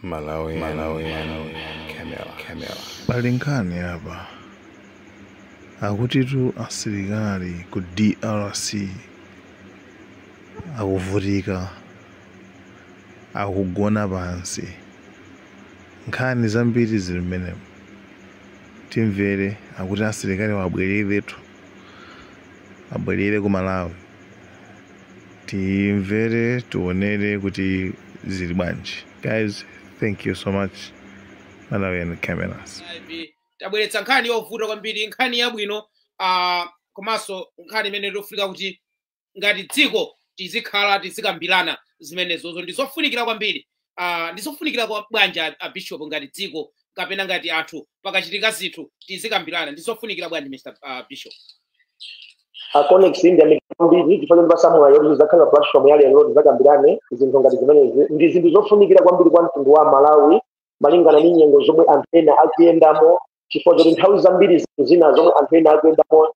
Malawian Camera. Balingani hapa akutitu asilikali ku DRC akuvutika akugona pansi nkhani zambiri zili mmenemo timvere akuti asilikali wabwereretu abwerere ku Malawi timvere tuonere kuti zili bwanji. Guys, thank you so much. Malawian Cameras. Tabweretsa nkhani yovuta kwambiri, nkhani yabwino komanso nkhani imene tofika kuti ngati dziko tizikhala tizikambirana zimenezozo ndizofunikira kwambiri. Ndizofunikira kwa bwanja Bishop ngati dziko kapena ngati anthu pakachitika zinthu tizikambirana ndizofunikira bwanji Mr. Bishop. Connex India mbiri tifanye basamwa yo zakhala platform yale road zakambirane izinthu ngati zimenezi ndi zinthu zofunikira kwambiri kwa mtundu wa Malawi malingana ni nyengo zomwe anthu ena akuyendamo chifukwa choti nthawi zambiri zina zomwe anthu ena akuyendamo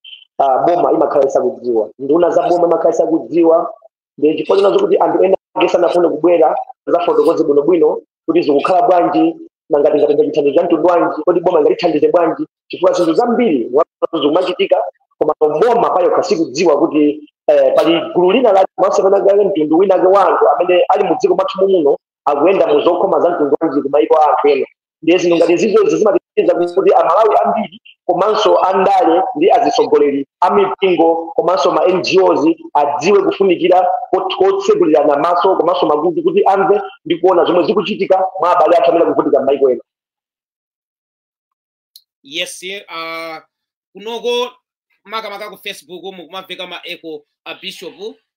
boma imakhala isakudziwa nduna za boma imakhala isakudziwa ndi chifukwa chinazo kuti anthu ena asanafune kubwera zafotokoze bwinobwino kuti zikukhala bwanji ngati chithandizo cha mtundu wanji kuti boma ngalithandize bwanji chifukwa zinthu zambiri zimachitika koma boma payo kasikudziwa kuti pali gulu lina la masepana mtundu wina wa anthu amene ali mu dziko mwathu muno akuyenda mu zokhoma za mtundu wanji kumayiko a anthu ena ndi zinthu ngati zizo zimatiza kuti Amalawi ambiri komanso andale ndi azisogoleri amipingo komanso ma NGOs adziwe kufunikira kotsegulirana maso komanso makutu kuti amve ndi kuona zomwe zikuchitika mwa abale athu amene akuvutika m'mayiko ena. Yes, kunoko makamaka ku Facebook mukumamveka ma echo a Bishop.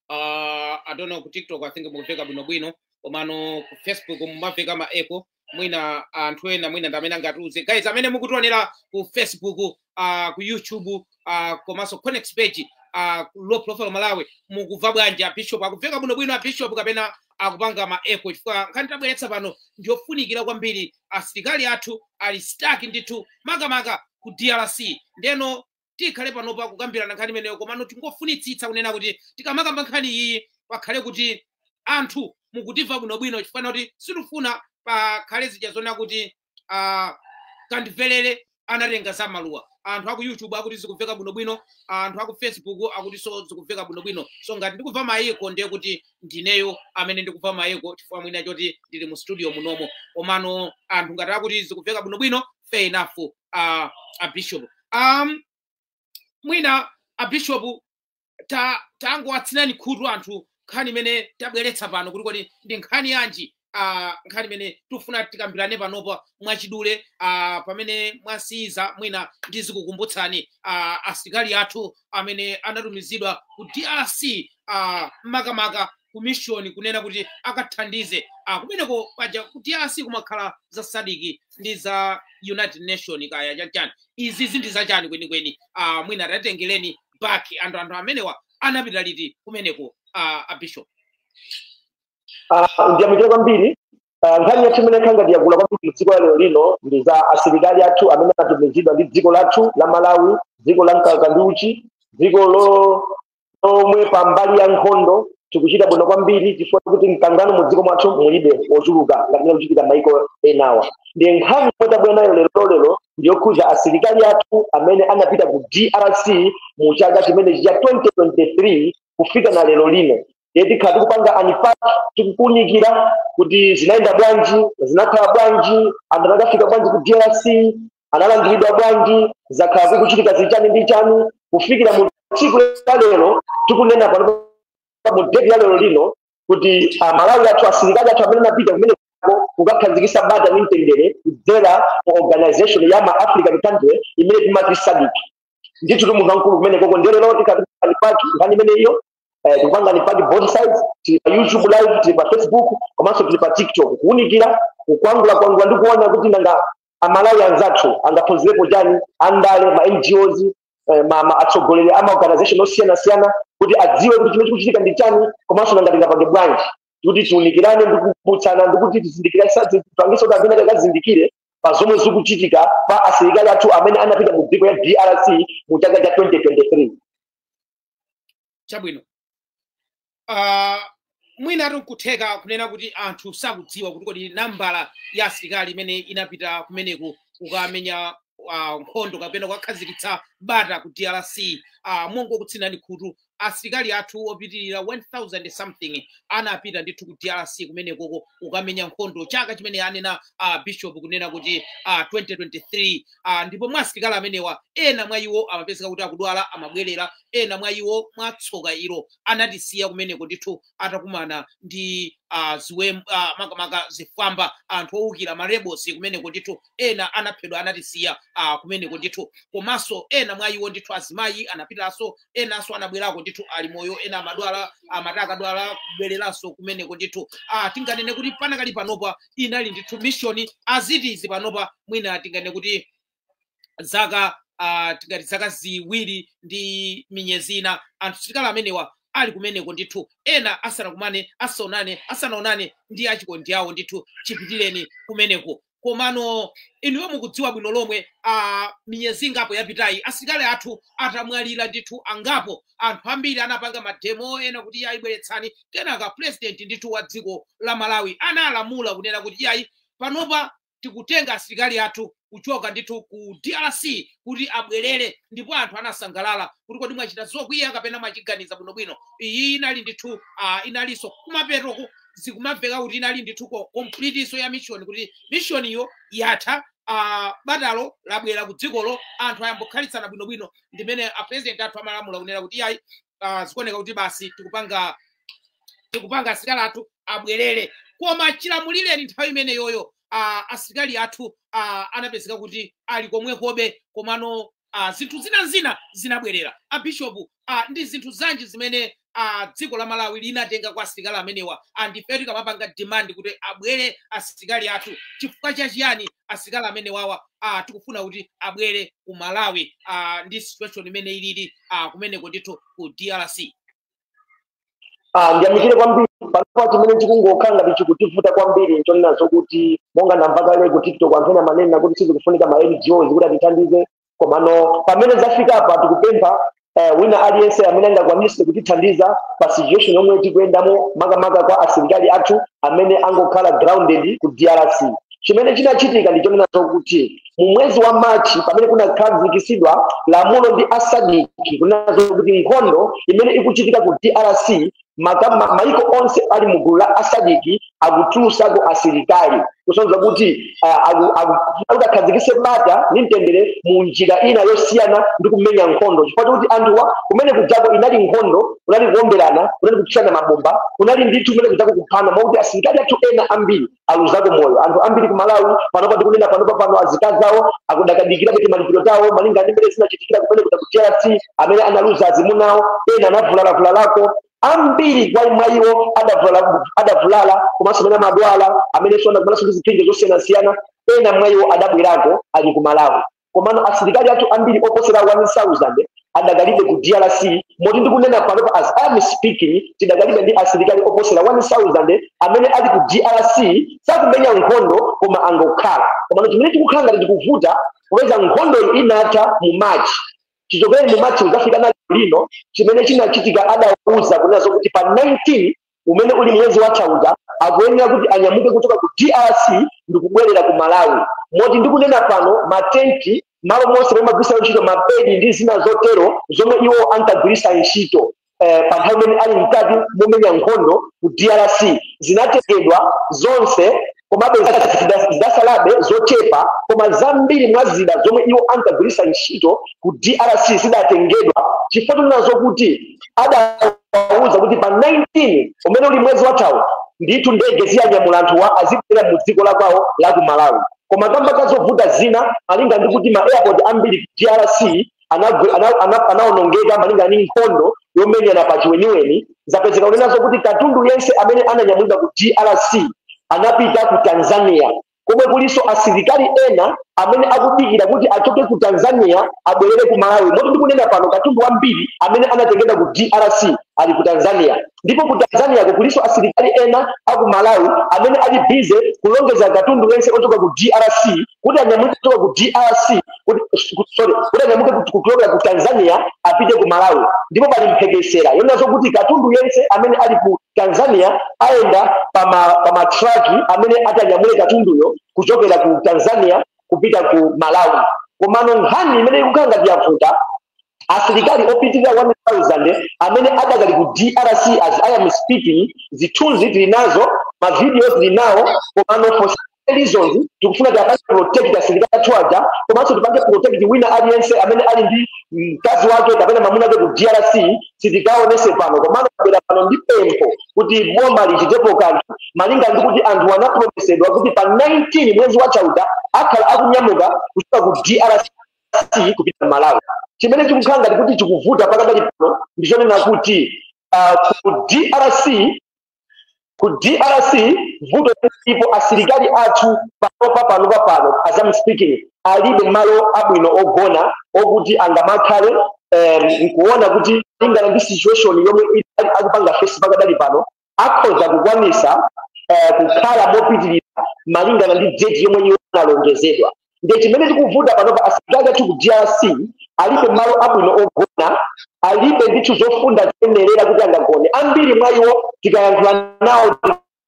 I don't know ku TikTok I think mukumveka bwinobwino komano ku Facebook mumamveka ma echo mwina anthu ena mwina ndamene ngatiuze guys amene mukutionera ku Facebook ku YouTube komanso Connex page low profile Malawi mukuva bwanji Bishop akuveka bwinobwino Bishop kapena akupanga ma echo chifukwa nkhani tabweretsa pano ndiofunikira kwambiri asilikali athu ali stuck ndithu makamaka ku DRC ndeno tikhale panopa kukambirana nkhani imeneyo komano tingofunitsitsa kunena kuti tikamakamba nkhani iyi pakhale kuti anthu mukutimva bwinobwino chifukwa kuti sitifuna pakhale zija zona kuti kandimverere anatenga za maluwa anthu aku YouTube akuti zikuveka bwinobwino anthu aku Facebook akuti so zikuveka bwinobwino so ngati ndikuva mayiko ndiye kuti ndineyo amene ndikuva mayiko chifukwa mwina choti ndili mu studio munomo komano anthu ngati akuti zikuveka bwinobwino fair enough Bishop mwina Bishop tangoatsinani khutu anthu nkhani imene tabweretsa pano kuti kodi ndi nkhani yanji nkhani imene tufuna tikambirane panopa mwachidule pamene mwasiza mwina ndizikukumbutsani asilikali athu amene anatumizidwa ku DRC makamaka ku mission kunena kuti akathandize kumeneko paja ku DRC kumakhala za SADC ndi za United Nation kaya chani izi ndi zachani kwenikweni mwina tatengereni back anthu amenewa anapita liti kumeneko Bishop. Ndiyamikira kwambiri nkhani yathu imene khanga ndiyagula kwambiri dziko lero lino ndi za asilikali athu amene anatumizidwa ndi dziko lathu la Malawi dziko la mkaka ndi uchi dziko lomwe pambali ya nkhondo tikuchita bwino kwambiri chifukwa kuti mkangano mu dziko mwathu mulibe wochuluka ngati kuchitika mayiko enawa ndi nkhani tabwera nayo lero ndiyokhuza asilikali athu amene anapita ku DRC mu chaka chimene cha 2023 kufika na lero lino yeti khati kupanga anipati tikukunikira kuti zinaenda bwanji zinakhala bwanji anthu akafika bwanji ku DRC analangiridwa bwanji zakhala kuchitika zichani ndi chani kufikira mu tsiku la lero tikunena pano mu date ya lero lino kuti Malawi athu asilikali athu amene anapita kumene kukakhazikitsa bata ndi mtendere kudzera organization ya ma African country imene timati SADC ndithu tumukankulu kumene koko ndelero tikati anipati nkhani imene iyo kupanga nipati both sides tili pa YouTube live tili pa Facebook komanso tili pa TikTok kuunikira kukwangula ndi kuona kuti nanga Amalawi anzathu angaphunzirepo chani andale ma NGOs ma atsogoleri ama organization osiyana kuti adziwe kuti chimene chikuchitika ndi chani komanso nanga tingapange bwanji kuti tiunikirane ndi kuputsana ndi kuti tizindikire tipangiso kuti amene akazindikire pa zomwe zikuchitika pa asilikali athu amene anapita mu dziko ya DRC mu chaka cha 2023. Chabwino mwina tikutheka kunena kuti anthu sakudziwa kuti kodi nambala ya asilikali imene inapita kumeneko kukamenya nkhondo kapena kukhazikitsa bata ku DRC mongo kutsinani khutu asilikali athu opitirira 1000 something anapita ndithu ku DRC kumeneko kukamenya nkhondo chaka chimene anena Bishop kunena kuti 2023 ndipo mwa asilikali amenewa ena mwa iwo amapezeka kuti akudwala amabwerera ena mwa iwo mwatsoka ilo anatisiya kumeneko ndithu atakumana ndi makamaka zifwamba anthu owukira marebels kumeneko ndithu ena anaphedwa anatisiya kumeneko ndithu komanso ena mwa iwo ndithu azimayi anapitanso enanso anabwerako ndithu ali moyo ena amadwala atakadwala kubwereranso kumeneko ndithu tinganene kuti panakali panopa inali ndithu mission azitizi panopa mwina tinganene kuti zaka tingati zaka ziwiri ndi miyezi ina anthu asilikali amenewa ali kumeneko ndithu ena asanaonane ndi achikondi awo ndithu chipitireni kumeneko komano inuyo mukudziwa bwino lomwe miyezi ingapo yapitayi asilikali athu atamwalira ndithu angapo anthu ambiri anapanga mademo ena kuti ayibweretsani kenaka president ndithu wa dziko la Malawi analamula kunena kuti yayi panopa tikutenga asilikali athu kuchoka ndithu ku DRC kuti abwerere ndipo anthu anasangalala kuti kodi mwachita zokwiya kapena mwachiganiza bwinobwino iyi inali ndithu inalinso kumapetoko zikumamveka kuti inali ndithu complete ya mission kuti mission iyo yatha batalo labwera ku dzikolo anthu ayambokhalitsana bwinobwino ndimene president athu amalamula kunena kuti yayi zikuoneka kuti basi tikupanga asilikali athu abwerere koma chilamulireni nthawi imene yoyo asilikali athu anapezeka kuti ali komwekobe komano zinthu zina zinabwerera Bishop ndi zinthu zanji zimene dziko la Malawi linatenga kwa asilikali amenewa andifetu kamapanga demand kuti abwere asilikali athu chifukwa chachiyani asilikali amenewawa tikufuna kuti abwere ku Malawi ndi situation imene ilili kumeneko ndithu ku DRC ndiyamikire kwambiri panopa chimene chikungokhala ndichikutivuta kwambiri nchonazo kuti monga ndamvakale ku TikTok anthu ena manena kuti sizikufunika ma NGOs kuti atithandize komano pamene zafika apa tikupempha wina aliyense amene angakwanise kutithandiza pa situation yomwe tikuyendamo makamaka kwa asilikali athu amene angokhala grounded ku DRC chimene chinachitika ndichonazo kuti mu mwezi wa March pamene kunakhazikitsidwa lamulo ndi asadiki kunazo kuti nkhondo imene ikuchitika ku DRC maiko onse ali mu gulu la asadiki akutulutsako asilikali kusonyeza kuti akukhazikitse bata ndi mtendere mu njira ina yosiyana ndi kumenya nkhondo chifukwa kuti anthuwa kumene kujako inali nkhondo kunali kuomberana kunali kuthirana mabomba kunali ndithu kumene kujako kuphana mwakuti asilikali athu ena ambiri aluzako moyo anthu ambiri ku Malawi panopa tikunena panopa pano azikazi awo akudakadikira kuti malipiro tawo malinga ndi mmene zinachitikira kumene kuja ku DRC amene analuza azimuna awo ena anavulalavulako ambiri kwa mwayiwo adavulala komanso amene amadwala amene sona kumanso ndi zipinjo zosiyanasiyana ena mwayiwo adabwerako ali ku Malawi komano asilikali athu ambiri oposera 1000 adakalibe ku DRC moti ndikunena panopa as I am speaking tidakalibe ndi asilikali oposera 1000 amene ali ku DRC sakumenya nkhondo koma angokhala komano chimene tikukhala tikuvuta kupeza nkhondo inatha mu March chichokere mu March uzafika na lino chimene chinachitika adauza kunazo kuti pa 19 umene uli mwezi wa chauta akuyenera kuti anyamuke kutoka ku DRC ndikubwerera ku Malawi moti ndikunena pano matenti malo monse magwisa ntchito mabedi ndi zina zotero zomwe iwo ankagwirisa ntchito pa nthawi imene ali mkati momenya nkhondo ku DRC zinatengedwa zonse komabe zidasalabe zochepa koma zambiri mwa zida zomwe iwo ankagwirisa ntchito ku DRC zidatengedwa chifukwa nazo kuti adauza kuti pa 19 umene uli mwezi wathawu ndithu ndege ziyanyamula anthuwa azibwera mu dziko la kwawo la ku Malawi koma kamba kazovuta zina malinga ndi kuti ma airport ambiri ku DRC anaonongeka malinga ndi nkhondo yomenyana pa chiweniweni zapezeka unenazo kuti katundu yense amene ananyamulidwa ku DRC anapita ku Tanzania komwe kuliso asilikali ena amene akudikira kuti achoke ku Tanzania abwerere ku Malawi moti ndikunena pano katundu ambiri amene anatengedwa ku DRC ali ku Tanzania ndipo ku Tanzania kuliso asilikali ena aku Malawi amene ali busy kulongeza katundu yense ochoka ku DRC kuti anyamulidwe kutoka ku DRC kuti anyamuke kuchokera ku Tanzania apite ku Malawi ndipo palimphekesera yonazo kuti katundu yense amene ali ku Tanzania aenda pama truck amene atanyamule katunduyo kuchokera ku Tanzania kupita ku Malawi. Komano nkhani imene ikukanga ndiyavuta asilikali opitirira 1000 amene adakali ku DRC as I am speaking, zithunzi tilinazo, ma videos tilinawo, komano for reasons tikufuna tipange protect asilikali twaja, komanso tipange protect wina aliyense amene ali ndi mkazi wake kapena mamuna wake ku DRC sitikaonese pano. Komano kabera pano ndi pempho kuti bomba lichitepo kanthu malinga ndi kuti anthu anapromisedwa kuti pa 19 mwezi wa Chauta akhala akunyamuka kuchoka ku DRC kupita Malawi. Chimene chikukhanga ndi kuti chikuvuta pakadali pano ndichonena kuti ku DRC vuto ndipo asilikali athu pano as I'm speaking alibe malo abwino ogona okuti angamakhale nkuona kuti ingana ndi situation yomwe akupanga face pakadali pano akhoza kukwanisa kukhala mopitirira malingana ndi date yomwe iwo analonjezedwa. Ndiye chimene tikuvuta pano pa asilikali athu ku DRC alibe malo abwino ogona, alibe ndithu zofunda zenerera kuti angagone. Ambiri mwa iwo tikayankhula nawo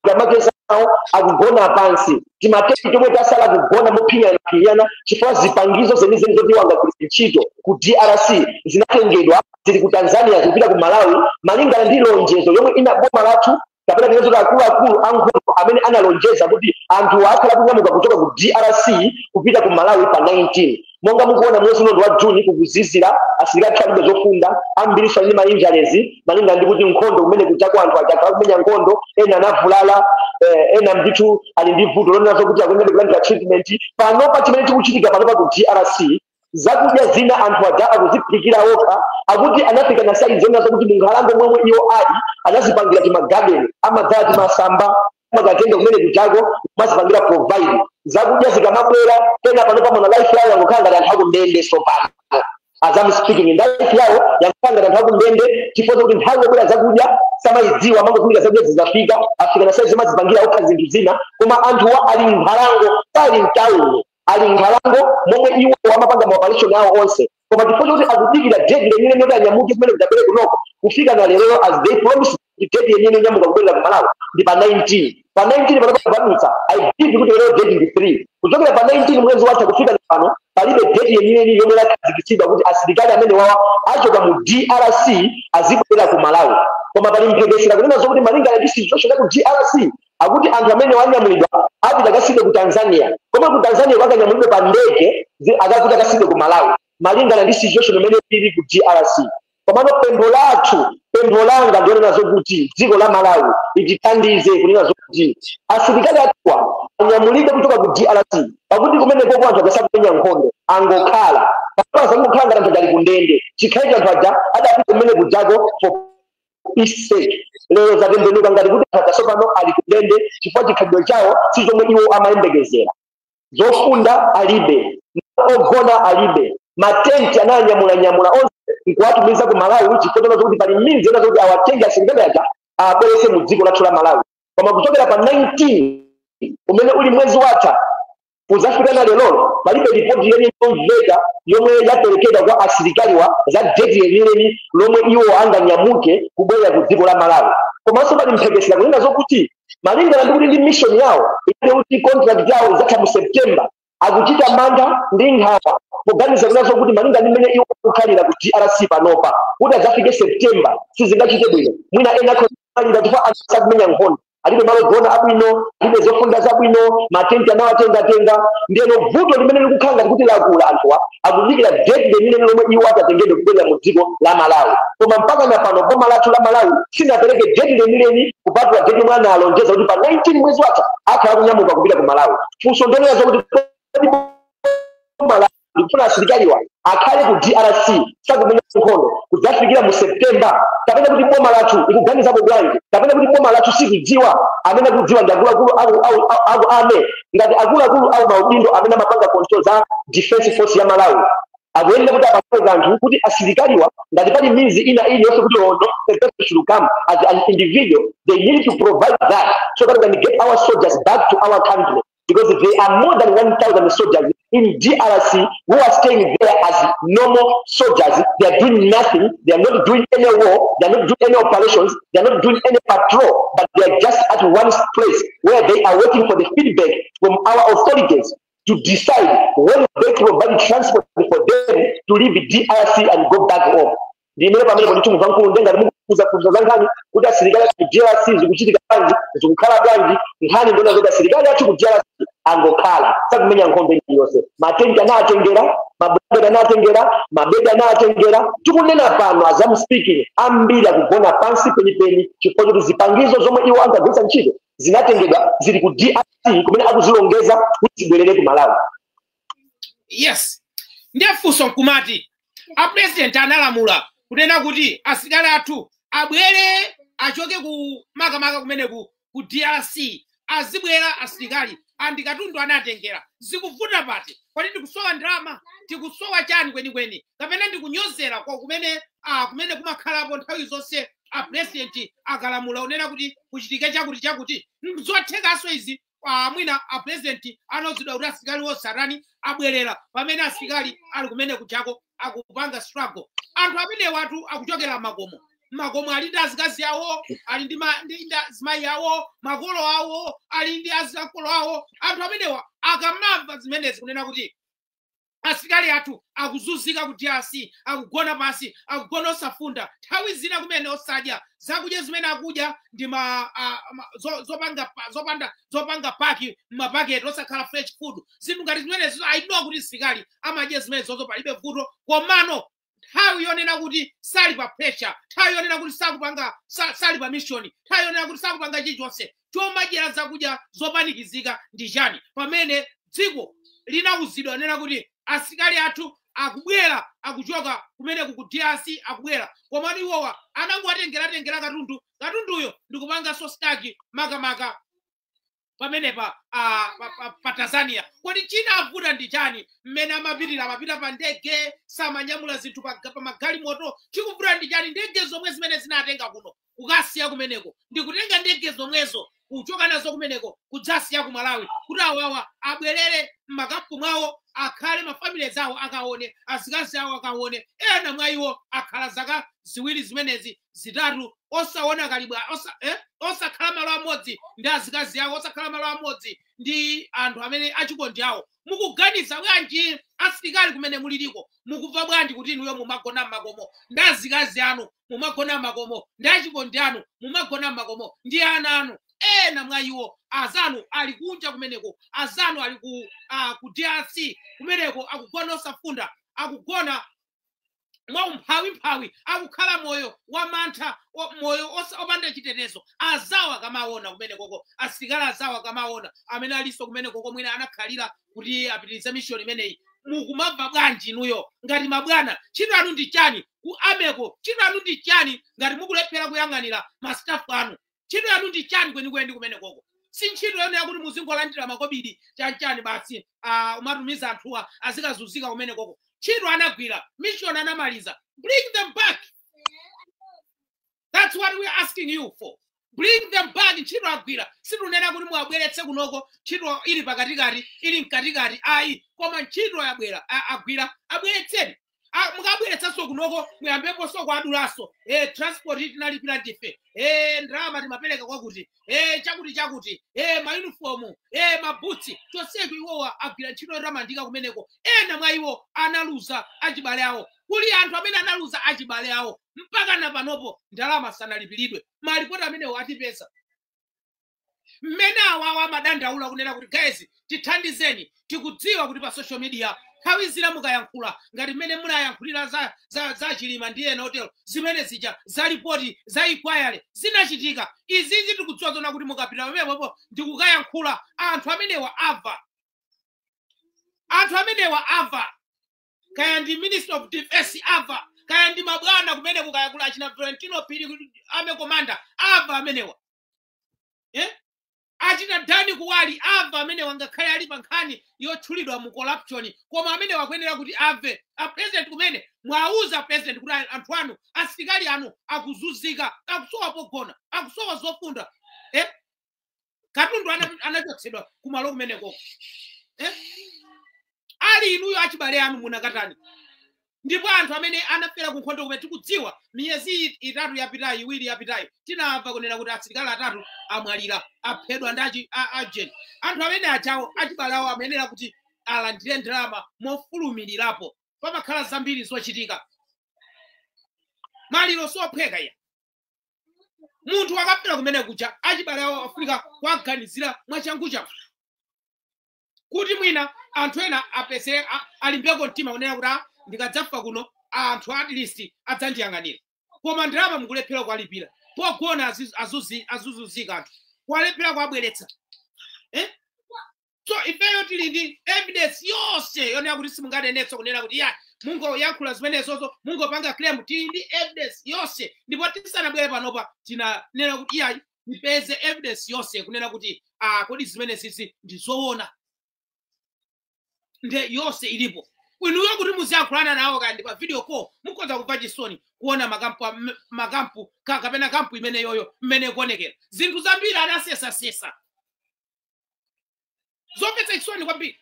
tikamacheza nawo akugona pansi, timateti chomwe tasala kugona mophinyana chifukwa zipangizo zenizeni zoti angagwiritsa ntchito ku DRC zinatengedwa zili ku Tanzania kupita ku Malawi malingana ndi lonjezo yomwe ina boma lathu kapena tinezo akulu ankhondo amene analonjeza kuti anthu akhala kunyamuka kuchoka ku DRC kupita ku Malawi pa 19. Monga mukuona mwezi uno wa June kukuzizira asilikali alibe zofunda, ambiri ndi ma injuries malinga ndi kuti nkhondo kumene kuchako anthu akakhala kumenya nkhondo, ena anavulala, ena ndithu ali ndi vuto lonazo kuti akwenda kulandira treatment. Pano pa chimene chikuchitika pano pa ku DRC zakudya zina anthu aja akuziphikira okha, akuti anafika na size zonazo kuti munkhalango momwe iwo ali anazipangira timagarden amadzala timasamba makatende kumene kuchako mazipangira provide zakudya zikamabwera tena pano pamona life yawo yangokhanga ndi anthu akundende sopano as I'm speaking in life yawo yangokhanga ndi anthu akundende chifukwa kuti nthawi yobwera zakudya samayidziwa amangofunika zakudya zizafika afika na size mazipangira okha zinthu zina, koma anthuwa ali nkhalango pali mtawuni ali nkhalango momwe iwo amapanga ma operation awo onse, koma chifukwa kuti akudikira date yenyewe yoti anyamuke kumene kudabere kunoko kufika na lero as they promised date yenyewe nyamuka kubwera ku Malawi ndi pa 19. Pa 19 panapabadutsa I believe kuti lero date ndi 3 kuchokera pa 19 mwezi watha kufika pano palibe date yenyewe yomwe yakhazikitsidwa kuti asilikali amene wawa achoka mu DRC azibwera ku Malawi. Koma pali mphekesera kunena zokuti malingana ndi situation ya ku DRC akuti anthu amene wanyamulidwa apita kaside ku Tanzania, koma ku Tanzania wakanyamulidwa pa ndege akakuta kaside ku Malawi malingana ndi situation imene ili ku DRC. Komano pempho langa ndionena zokuti dziko la Malawi litithandize kunena zokuti asilikali atwa anyamulike kuchoka ku DRC pakuti kumene koko anthu akasakumenya nkhondo angokhala kapasa ngokhala anthu ali kundende chikhaika anthu aja adapita kumene kujako for peace sake. Lero zatembenuka ngati kuti akasopano ali kundende chifukwa chikhalidwe chawo si zomwe iwo amayembekezera. Zofunda alibe, ogona alibe, matenti ananyamula onse nkuwatumiza ku Malawi chifukwa kuti pali minzi ena zoti awatenge asilikali aja abwerese mu dziko lathu la Malawi. Koma kuchokera pa 19 umene uli mwezi watha kuzafika na lero palibe ripoti yenye yomveka yomwe yaperekedwa kwa asilikali wa za date yenyewe lomwe iwo anganyamuke kubwera ku dziko la Malawi. Komanso pali mphekesera kunena zokuti malingana ndi kuti ndi mission yawo ile kuti contract yawo izatha mu September akuchita mantha ndi nkhawa kuganiza kunazo kuti malinga ndi mmene iwo kukhalira ku DRC panopa kuti adzafike September sizingachite bwino. Mwina ena akhalira chifukwa asakumenya nkhondo alibe malo gona abwino, alibe zofunda zabwino, matenti anawatenga ndiyeno vuto limene likukhanga kuti lakula anthuwa akudikira date limene lomwe iwo atatengedwe kubwera mu dziko la Malawi. Koma mpaka na pano boma lathu la Malawi sinapereke date limene kupatula date yomwe analonjeza kuti pa 19 mwezi watha akhala kunyamuka kupita ku Malawi. Funso ndonera zokuti ndikufuna asilikali wa akhale ku DRC sakumenya nkhondo kudzafikira mu September kapena kuti boma lathu ikuganiza bwanji kapena kuti boma lathu sikudziwa amene kudziwa ndi akuluakulu au ame ngati akuluakulu au maudindo amene amapanga control za defense force ya Malawi akuenda kuti apatse anthu kuti asilikali wa ngati pali mizi ina iliyonse kuti the should come as an individual they need to provide that so that we can get our soldiers back to our country because there are more than 1,000 soldiers in DRC who are staying there as normal soldiers. They are doing nothing. They are not doing any war. They are not doing any operations. They are not doing any patrol. But they are just at one place where they are waiting for the feedback from our authorities to decide when they provide transport for them to leave the DRC and go back home. Ndimene pamene kuti muvhankulu ndenga mukuza zangani kuti asilikali ku DRC zikuchitika bwanji zikukhala bwanji nkhani ndona kuti asilikali athu ku DRC angokhala sakumenya nkhombe yonse matenti anatengera mabunda anatengera mabeda anatengera tikunena pano as I'm speaking ambiri akugona pansi penipeni chifukwa kuti zipangizo zomwe iwo angagwetsa ntchito zinatengedwa zili ku DRC kumene akuzilongeza kuti zibwerere ku Malawi. Yes, ndefunso nkumati a president analamula kunena kuti asilikali athu abwere achoke ku makamaka kumene ku DRC azibwera asilikali andikatundu anatengera zikuvuta pati kwani ndikusowa ndalama tikusowa chani kwenikweni kapena ndikunyozera kwa kumene kumakhalapo nthawi zonse a president akalamula unena kuti kuchitike chakuti zothekaso izi mwina a president anozidwa kuti asilikali osarani abwerera pamene asilikali ali kumene kuchako akupanga struggle anthu amene watu akuchokera makomo ali ndi azikazi awo ali ndi zimayi awo makolo awo ali ndi azakolo awo anthu amenewa akamamva zimenezi kunena kuti asilikali athu akuzunzika ku DRC akugona pasi akugona osafunda nthawi zina kumene osadya zakudya zimene akudya ndi zopanga paki mapaketi osakhala fresh food zinthu ngati zimenezo ayidziwa kuti asilikali amadya zimenezo palibe vuto komano nthawi yonena kuti sali pa pressure nthawi yonena kuti sali pa mission nthawi yonena kuti sakupanga chilichonse chomadyera zakudya zopanikizika ndi chani pamene dziko linauzidwa nena kuti asilikali athu akubwera akuchoka kumene ku DRC akubwera komano iwowa anangoatengera katunduyo ndikupanga so staki makamaka pamene pa Tanzania kodi china avuta ndi chani mmene amapita pa ndege samanyamula zinthu pa magali moto chikuvuta ndi chani ndege zomwe zimene zinatenga kuno kukasiya kumeneko ndikutenga ndege zomwezo kuchoka nazo kumeneko kudzasiya ku Malawi kuti awawa abwerere m'makampu mwawo akhale mafamily zawo akaone azikazi awo akaone ena mwa iwo akhala zaka ziwiri zimenezi zitatu osaona kalibwa osakhala malo amodzi ndi azikazi awo osakhala malo amodzi ndi anthu amene achikondi awo mukuganiza bwanji asilikali kumene muliliko mukumva bwanji kuti inuyo mumagona m'makomo ndi azikazi anu mumagona m'makomo ndi achikondi anu mumagona m'makomo ndi ana anu ena mwa iwo azanu ali kunja kumeneko azanu ali ku DRC kumeneko akugona osafunda akugona mwa umphawi akukhala moyo wa mantha moyo opanda chitetezo azawa kamaona kumeneko asilikali azawa kamaona amene aliso kumeneko mwina anakhalira kuti apitirize mission imeneyi mukumva bwanji inuyo ngati mabwana ntchito anu ndi chani ku ameko ntchito anu ndi chani ngati mukulephera kuyang'anira mastaff anu ntchito yanu ndi chani kwenikweni kumeneko si ntchito yanu yakuti muzingolandira makobidi chani basi umatumiza anthuwa azikazunzika kumeneko ntchito anagwira mission anamaliza bring them back. That's what we're asking you for. Bring them back. Ntchito agwira situnena kuti muabweretse kunoko ntchito ili pakatikati ili mkatikati ayi koma ntchito agwira abweretseni mukabweretsanso kunoko muyambepo so kwadulaso transport tinalipira ndife ndalama timapereka kwakuti chakuti mauniform mabutsi chonsecho iwowa agwira ntchito yotamandika kumeneko ena mwa iwo analuza achibale awo kuli anthu amene analuza achibale awo mpaka na panopo ndalama sanalipiridwe malipoti amenewo atipeza mmene awawa amadandaula kunena kuti guys tithandizeni tikudziwa kuti pa social media nthawi zina mukayankhula ngati mmene munayankhulira za chilima ndi ena otero zimene zija za ripoti za inquiry zinachitika izizi tikudziwa zona kuti mukapita pamenepo ndikukayankhula anthu amenewa ava kaya ndi Minister of Defense ava kaya ndi mabwana kumene kukayankhula achina Valentino Pili ame commander ava amenewa achina Dani Kuwali ava amene wangakhale ali pa nkhani yotchulidwa mu corruption koma amene wakuyenera kuti ave a president kumene mwauza president kuti anthu anu asilikali anu akuzunzika akusowa pogona akusowa zofunda Katundu anachotsedwa kumalo kumeneko. Ali inuyo achibale anu munakatani. Ndipo anthu amene anafera ku nkhondo kumene tikudziwa miyezi itatu yapitayi iwiri yapitayi tinamva kunena kuti asilikali atatu amwalira aphedwa ndi agent. Anthu amene achawo achibale awo amenera kuti alandire ndalama mofulumirirapo. Pamakhala zambiri zochitika. Maliro sopheka ya. Munthu akafera kumene kucha achibale awo Afrika kwaganizira mwachangucha. Kuti mwina anthu ena apese alimbeko mtima kunena kuti ndikadzafa kuno anthu at least adzandiyang'anira. Koma ndalama mukulephera kwalipira. Pogona azuzuzika anthu. Kwalephera kwabweretsa. So ifeyo tili ndi evidence yonse yonena kuti simunganenetso kunena kuti ya mungo yankhula zimenezozo mungopanga claim tili ndi evidence yonse. Ndipo tisanabwere panopa tinanena kuti iyayi tipeze evidence yonse kunena kuti kodi zimene sisi ndizoona. Nde yonse ilipo. Inuyo kuti muziyankhulana nawo kandi pa video call mukonza kumva chisoni kuona makampu kapena kampu imene yoyo mmene kuonekera. Zinthu zambiri anasesa. Zopetsa chisoni kwambiri.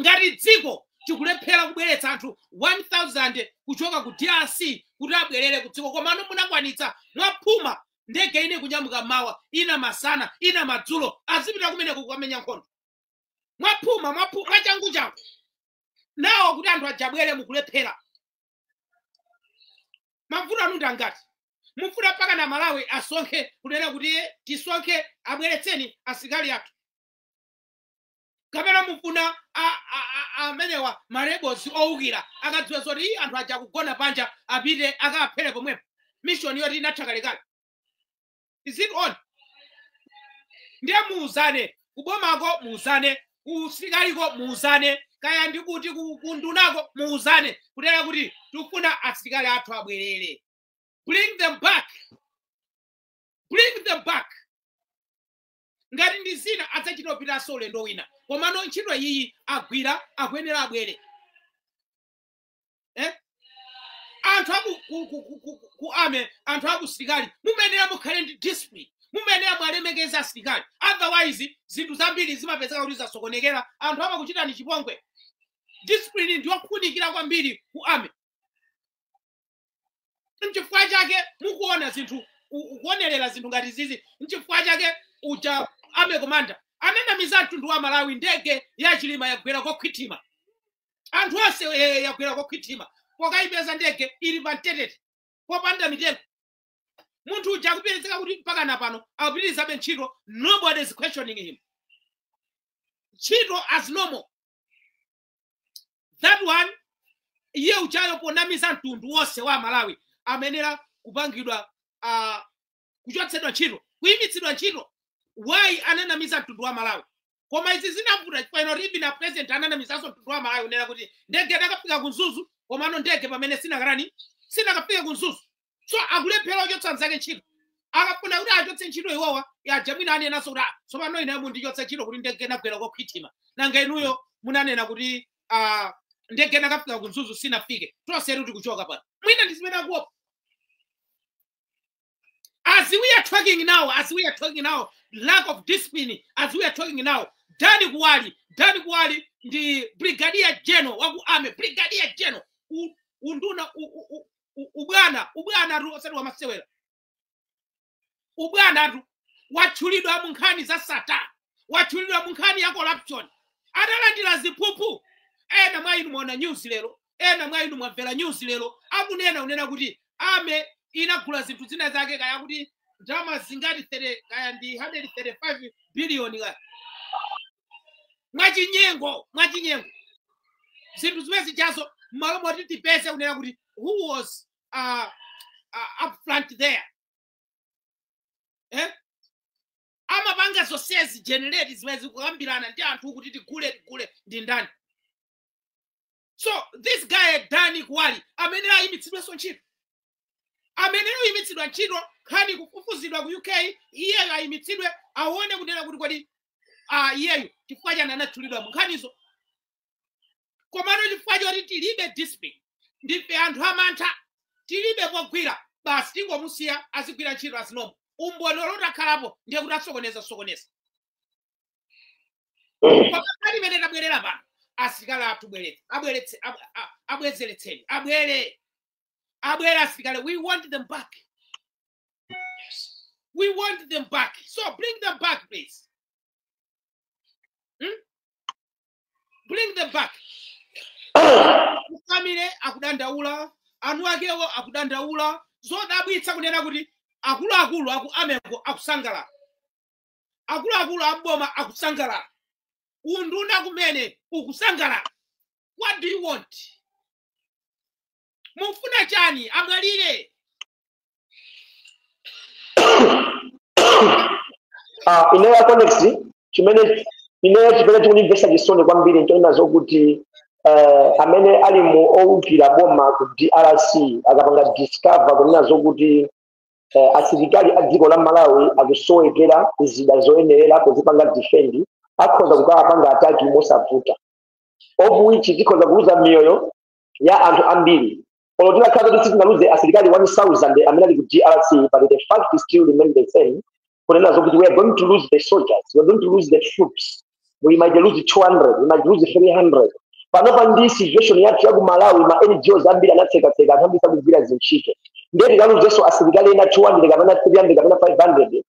Ngati dziko tikulephera kubweretsa anthu 1000 kuchoka ku DRC kuti abwerere ku dziko komano munakwanitsa mwaphuma ndege ine kunyamuka mawa ina masana ina madzulo azipita kumene kukamenya nkhondo. Mwaphuma mwachangu. Nawo kuti anthu ajabwere mukulephera. Mavuto anu ndangati. Mufuna paka na Malawi asonkhe kunena kuti tisonkhe abweretseni asilikali athu. Kapena mufuna amenewa marebels owukira akadziwa zoti anthu aja kugona panja apite akaphere pomwepo. Mission yoti inatha kalekale. Is it on? Ndiye muuzane. Kubomako muuzane. Kusigaliko muuzane. Kaya ndikuti kundunako muuzane. Kutera kuti tukuna asilikali athu abwerere. Bring them back. Bring them back. Ngati ndizina adzachitopita sole ndo wina. Komano ntchito iyi agwira akwenera abwere. Anthu ku ame anthu akusilikali mumenera mukhale ndi discipline. Mumenera mwalemekeza asilikali. Otherwise zinthu zambiri zimapezeka kuti zasokonekera anthu amakuchitani chipongwe. Discipline ndiyo kufunikira kwambiri ku ame. Nchifukwa chake mukuona zinthu kuonerera zinthu ngati zizi. Nchifukwa chake uja ame komanda ananamiza mtundu wa Malawi ndege ya Chilima yagwera kokhwitima. Anthu onse yagwera kokhwitima. Pokaipeza ndege ili pamtetete popanda mitengo. Munthu uja kupezeka kuti mpaka napano akupitiriza ntchito. Nobody is questioning him. Ntchito as normal. That one iye uchayo ponamiza mtundu wonse wa Malawi amenera kupangidwa kuchotsedwa ntchito kuyimitsidwa ntchito. Why ananamiza mtundu wa Malawi? Koma izi zinavuta chifukwa ribi na president ananamizaso mtundu wa Malawi unena kuti ndege dakafika kunzuzu komano ndege pamene sinakafika kunzuzu. So akulephera kuchotsa nzake ntchito. Akafuna kuti achotse ntchito iwowa yajamwina anenaso kuti tsopano ine mundichotse ntchito kuti ndege nagwera kokhwitima. Nanga inuyo munanena kuti ndege nakafika kunzuzu sinafike. Tonse kuti kuchoka pano. Mwina ndizimene akuopa. As we are talking now, lack of discipline, as we are talking now, Dani Kuwali, the Brigadier General, waku ame, Brigadier General, unduna, ubwana ru, oselu wa masewela. Ubwana ru, wachulidwa munkhani za sata, wachulidwa munkhani ya corruption. Adalandira zipupu, ena mwainu mwana news lero, ena mwainu mwavela news lero, akunena unena kuti, ame, inagula zinthu zina zake kaya kuti drama zingati kaya ndi 135 billion kaya. Mwachinyengo. Zinthu zimezi jazo malo moti tipese unena kuti who was up front there. Amapanga zonsezi generate zimezi kukambirana ndi anthu kuti tigule ndi ndani. So this guy Dani Kuwali amenera ayimitsidwenso ntchito. Amenero ayimitsidwa ntchito khani kufufuzidwa ku UK iyeyo ayimitsidwe aone kunena kuti kodi iyeyo chifukwa chani anatchulidwa munkhanizo. Komano chifukwa choti tilibe discipline ndife anthu amantha tilibe pogwira basi tingomusiya azigwira ntchito asinomo umboni olotakhalapo ndiye kuti asokoneza pakati pene tabwerera pano asilikali athu abwezeretseni abwere asilikali. We want them back. We want them back. So bring them back, please. Bring them back. Ukamire akudandaula, anu akewo akudandaula, zodabwitsa kunena kuti akulu ameko akusangala. Akulu amboma akusangala. Unduna kumene ukusangala. What do you want? Mufuna chani amwalire. Ineya Connex chimene tikunimvesa chisoni kwambiri nchoina zokuti amene ali mu owukira boma ku DRC akapanga discover kunena zokuti asilikali a dziko la Malawi akusowekera zida zoyenerera kuzipanga defend akhoza kukapanga ataki mosavuta of which tikhoza kuuza miyoyo ya anthu ambiri. Olotina kaza kuti tinaluze asilikali 1000 amene ali ku DRC, but the fact is still remain the same. Kunena zokuti we are going to lose the soldiers, we are going to lose the troops. We might lose 200, we might lose 300. Panopa ndi situation yathu ya ku Malawi ma NGOs ambiri anatseka anambisa kugwira zinchike. Ndiye tikaluzeso asilikali ena 200 kapena 300 kapena 500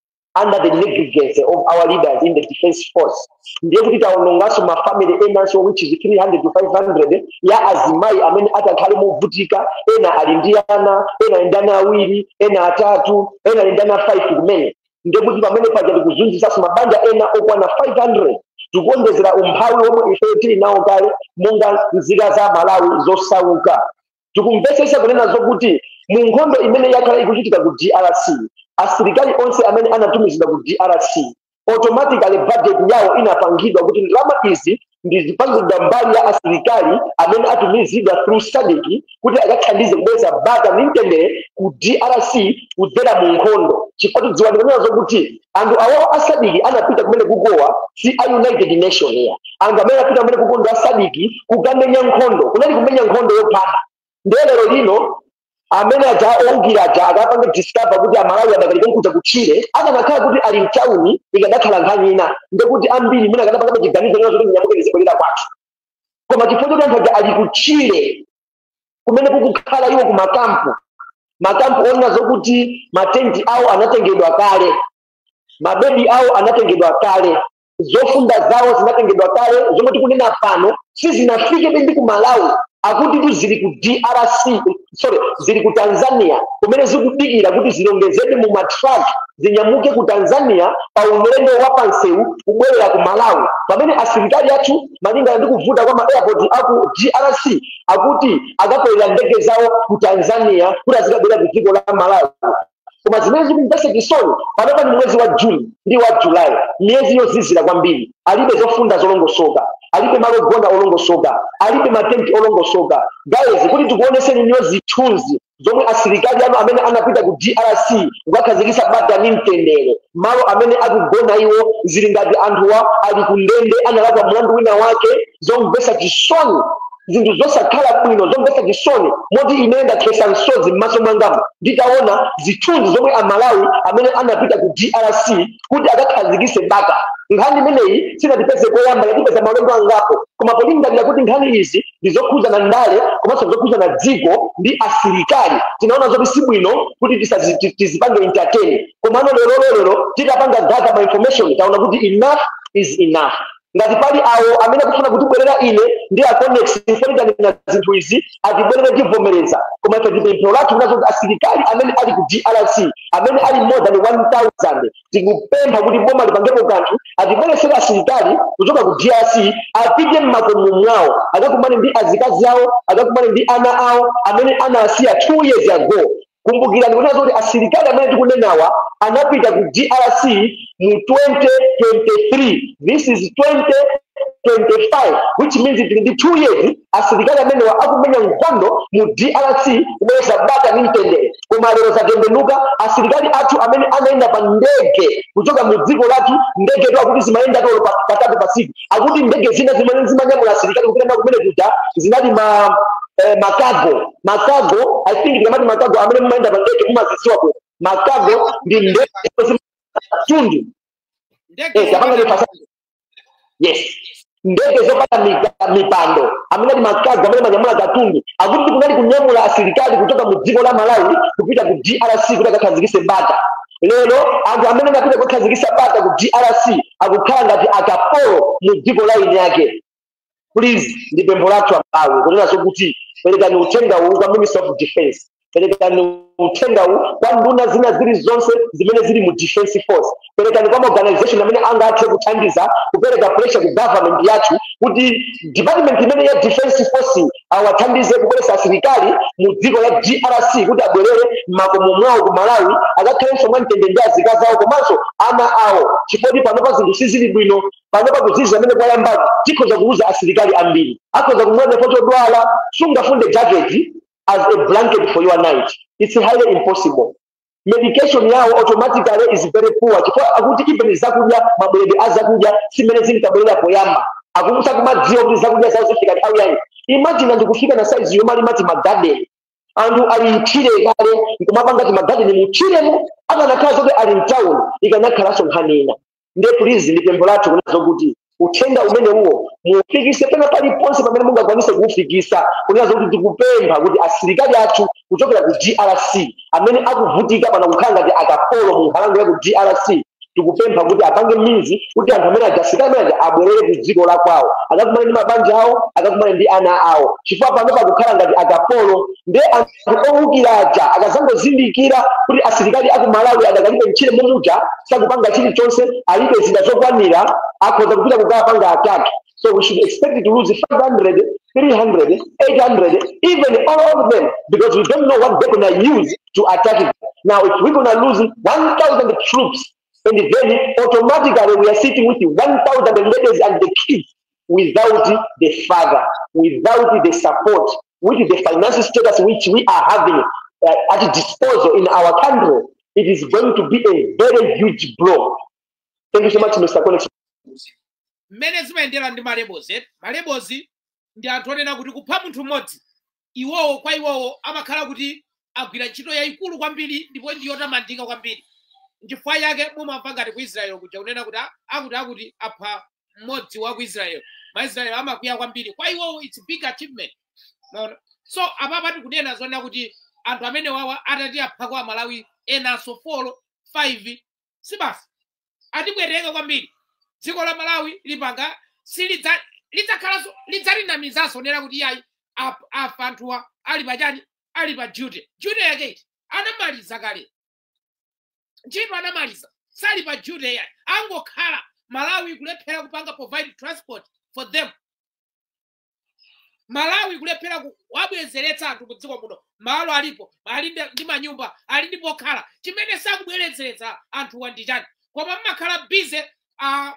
under the negligence of our leaders in the defense force. Ndiye kuti taonongaso ma family enanso which is 300 to 500 ya azimai amene atakhale movutika, ena alindiana, ena endana awiri, ena atatu, ena endana 5 kumene. Ndiye kuti pamene paja tikuzunzisa mabanja ena okwana 500 tikondezera umphawi omwe ife tili nawo kale monga nzika za Malawi zosauka. Tikumvesesa kunena zokuti mu nkhondo imene yakhala ikuchitika ku DRC, asilikali onse amene anatumizidwa ku DRC automatically budget yawo inapangidwa kuti ndalama izi ndizipangidwa mbali ya asilikali amene atumizidwa through SADC kuti akathandize kubweza bata ndi mtendere ku DRC kudzera mu nkhondo. Chifukwa tidziwani kunena zokuti anthu awo a SADC anapita kumene kugowa si a United Nation here. Anthu amene anapita kumene kugowa a SADC kukamenya nkhondo, kunali kumenya nkhondo yopanda. Ndiye lero lino amene owukira akapanga discover kuti Amalawi adakalika kuja kutchire akanakhala kuti ali mtauni ikadakhala nkhani ina ndekuti ambiri mwina akanapanga chiganizo lero kuti nyamuke zikolera kwathu. Koma chifukwa choti anthu ali kutchire kumene kukukhala iwo ku makampu ona zokuti matenti awo anatengedwa kale, mabebi awo anatengedwa kale, zofunda zawo zinatengedwa kale, zomwe tikunena pano sizinafike bendi ku Malawi akuti tu zili ku DRC, zili ku Tanzania kumene zikudikira kuti zilongezedwe mu matrack zinyamuke ku Tanzania pa ulendo wa pansewu kubwerera ku Malawi. Pamene asilikali athu malinga ndi kuvuta kwa ma airport aku DRC akuti akakwera ndege zawo ku Tanzania kuti azikabwera ku dziko la Malawi. Koma zimene zikumvesa chisoni panopa ni mwezi wa Juni ndi wa Julai, miyezi yozizira kwambiri, alibe zofunda zolongosoka, alibe malo ogona olongosoka, alibe matenti olongosoka. Guys, kuti tikuoneseni niyo zithunzi zomwe asilikali ano amene anapita ku DRC kukakhazikitsa bata ndi mtendere, malo amene akugona iwo zili ngati anthuwa ali ku ndende analapa mlandu wina wake, zomvesa chisoni, zinthu zosakhala bwino zomvesa chisoni moti ine ndakhesa msozi m'maso mwangamu nditaona zithunzi zomwe Amalawi amene anapita ku DRC kuti akakhazikitse bata. Nkhani imeneyi sinatipeze koyamba yatipeza malendo angapo, koma polingalira kuti nkhani izi ndizokhuza na ndale komanso zokhuza na dziko ndi asilikali tinaona zoti si bwino kuti tizipange entertain. Komano lero titapanga data ma information taona kuti enough is enough. Ngati pali awo amene akufuna kutibwerera ine ndi a Connex informing na zinthu izi atibwerere tivomereza, koma ife tipempero lathu nazo asilikali amene ali ku DRC amene ali more than 1000 tikupempha kuti boma lipangepo kanthu atibweresere asilikali kuchoka ku DRC apite m'makomo mwawo akakumane ndi azikazi awo, akakumane ndi ana awo amene anasiya 2 years ago. Kumbukirani kuti zoti asilikali amene tikunenawa anapita ku DRC mu 2023. This is 2025, which means it will be 2 years. Asilikali amene akumenya nkhondo mu DRC kumesa bata ndi mtendere. Koma lero zatembenuka asilikali athu amene anaenda pa ndege kuchoka mu dziko lathu, ndege tu akuti zimayenda tolo patatu pa siku, akuti ndege zina zimanyamula asilikali kupita kumene kuja zinali makago I think kamati makago amene mumaenda pa ndege mumazisiwa makago ndi ndege tundu yes ndege zopanda mipando amene makago amene manyamula katundu akuti kunali kunyamula asilikali kutoka mu dziko la Malawi kupita ku DRC kuti akakhazikitse bata. Lero anthu amene anapita kukhazikitsa bata ku DRC akukhala ngati akapolo mu dziko la ine yake. Please ndi pempho lathu abawe kunena sokuti perekani uthenga uwu kwa Minister of Defense, perekani uthenga uwu kwa nduna zina zili zonse zimene zili mu defense force, perekani kwa organization amene angathe kuthandiza kupereka pressure ku government yathu kuti department imene ya defense force awathandize kubweretsa asilikali mu dziko la DRC kuti abwerere m'makomo mwawo ku Malawi akakhalenso mwamtendere ndi azikazi awo komanso ana awo. Chifukwa panopa zinthu sizili bwino, panopa kuziza amene kwayamba tikhoza kuuza asilikali ambiri akhoza kumwona chodwala sungafunde jacket as a blanket for your night. It's highly impossible. Medication yao automatically is very poor. Chifukwa akuti even zakudya mabwelede azakudya simene zinkabwelera poyamba akukusa kumadziwa kuti zakudya zawo zifika nthawi yani. Imagine ndikufika na size yomali mati magarden anthu ali mchire kale nkumapanga ti magarden muchiremo akanakhala zote ali mtown ikanakhalanso nkhani ina. Ndiye please ndi pempho lathu kunazo kuti uthenga umene uwo mufikise pena paliponse pamene mungakwanise kuufikisa kunazo kuti tikupempha kuti asilikali athu kuchokera ku DRC amene akuvutika pana kukhala ngati akapolo mu nkhalango ya ku DRC tikupempha kuti apange mizi kuti anthu amene ajasikali amene abwerere ku dziko la kwawo akakumane ndi mabanja awo akakumane ndi ana awo. Chifukwa pano pakukhala ngati akapolo ndi anthu owukira aja akazangozindikira kuti asilikali aku Malawi adakalibe mchire mumuja sakupanga chilichonse alibe zida zokwanira akhoza kupita kukapanga attack. So we should expect to lose 500, 300, 800, even all of them, because we don't know what they're going to use to attack it. Now, if we're going to lose 1,000 troops, and then automatically we are sitting with 1,000 ladies and the kids without the father, without the support, with the financial status which we are having at disposal in our country. It is going to be a very huge blow. Thank you so much, Mr. Connection. Management ndi malebozi ndi anthu onena kuti kupha munthu mmodzi iwowo kwa iwowo amakhala kuti agwira ntchito yayikulu kwambiri ndipo ndi yotamandika kwambiri. Nchifukwa yake mumamva ngati ku Israel kuja kunena kuti akuti apha mmodzi wa ku Israel. Ma-Israel amakwiya kwambiri kwa iwowo it's big achievement. So apapa tikunena zonena kuti anthu amene wawa atati apha kwa Malawi enanso 4, 5 sibasi atibwereka kwambiri. Dziko la Malawi lipanga lidzalinamizanso nena kuti yayi afa anthuwa ali pachani ali pa Jude yake anamaliza kale ntchito anamaliza sali pa Jude yayi angokhala Malawi kulephera kupanga provide transport for them. Malawi kulephera wabwezeretsa anthu ku dziko muno malo alipo ali ndi manyumba ali ndi pokhala chimene sakubweretsa anthu ndi chani koma mmakhala busy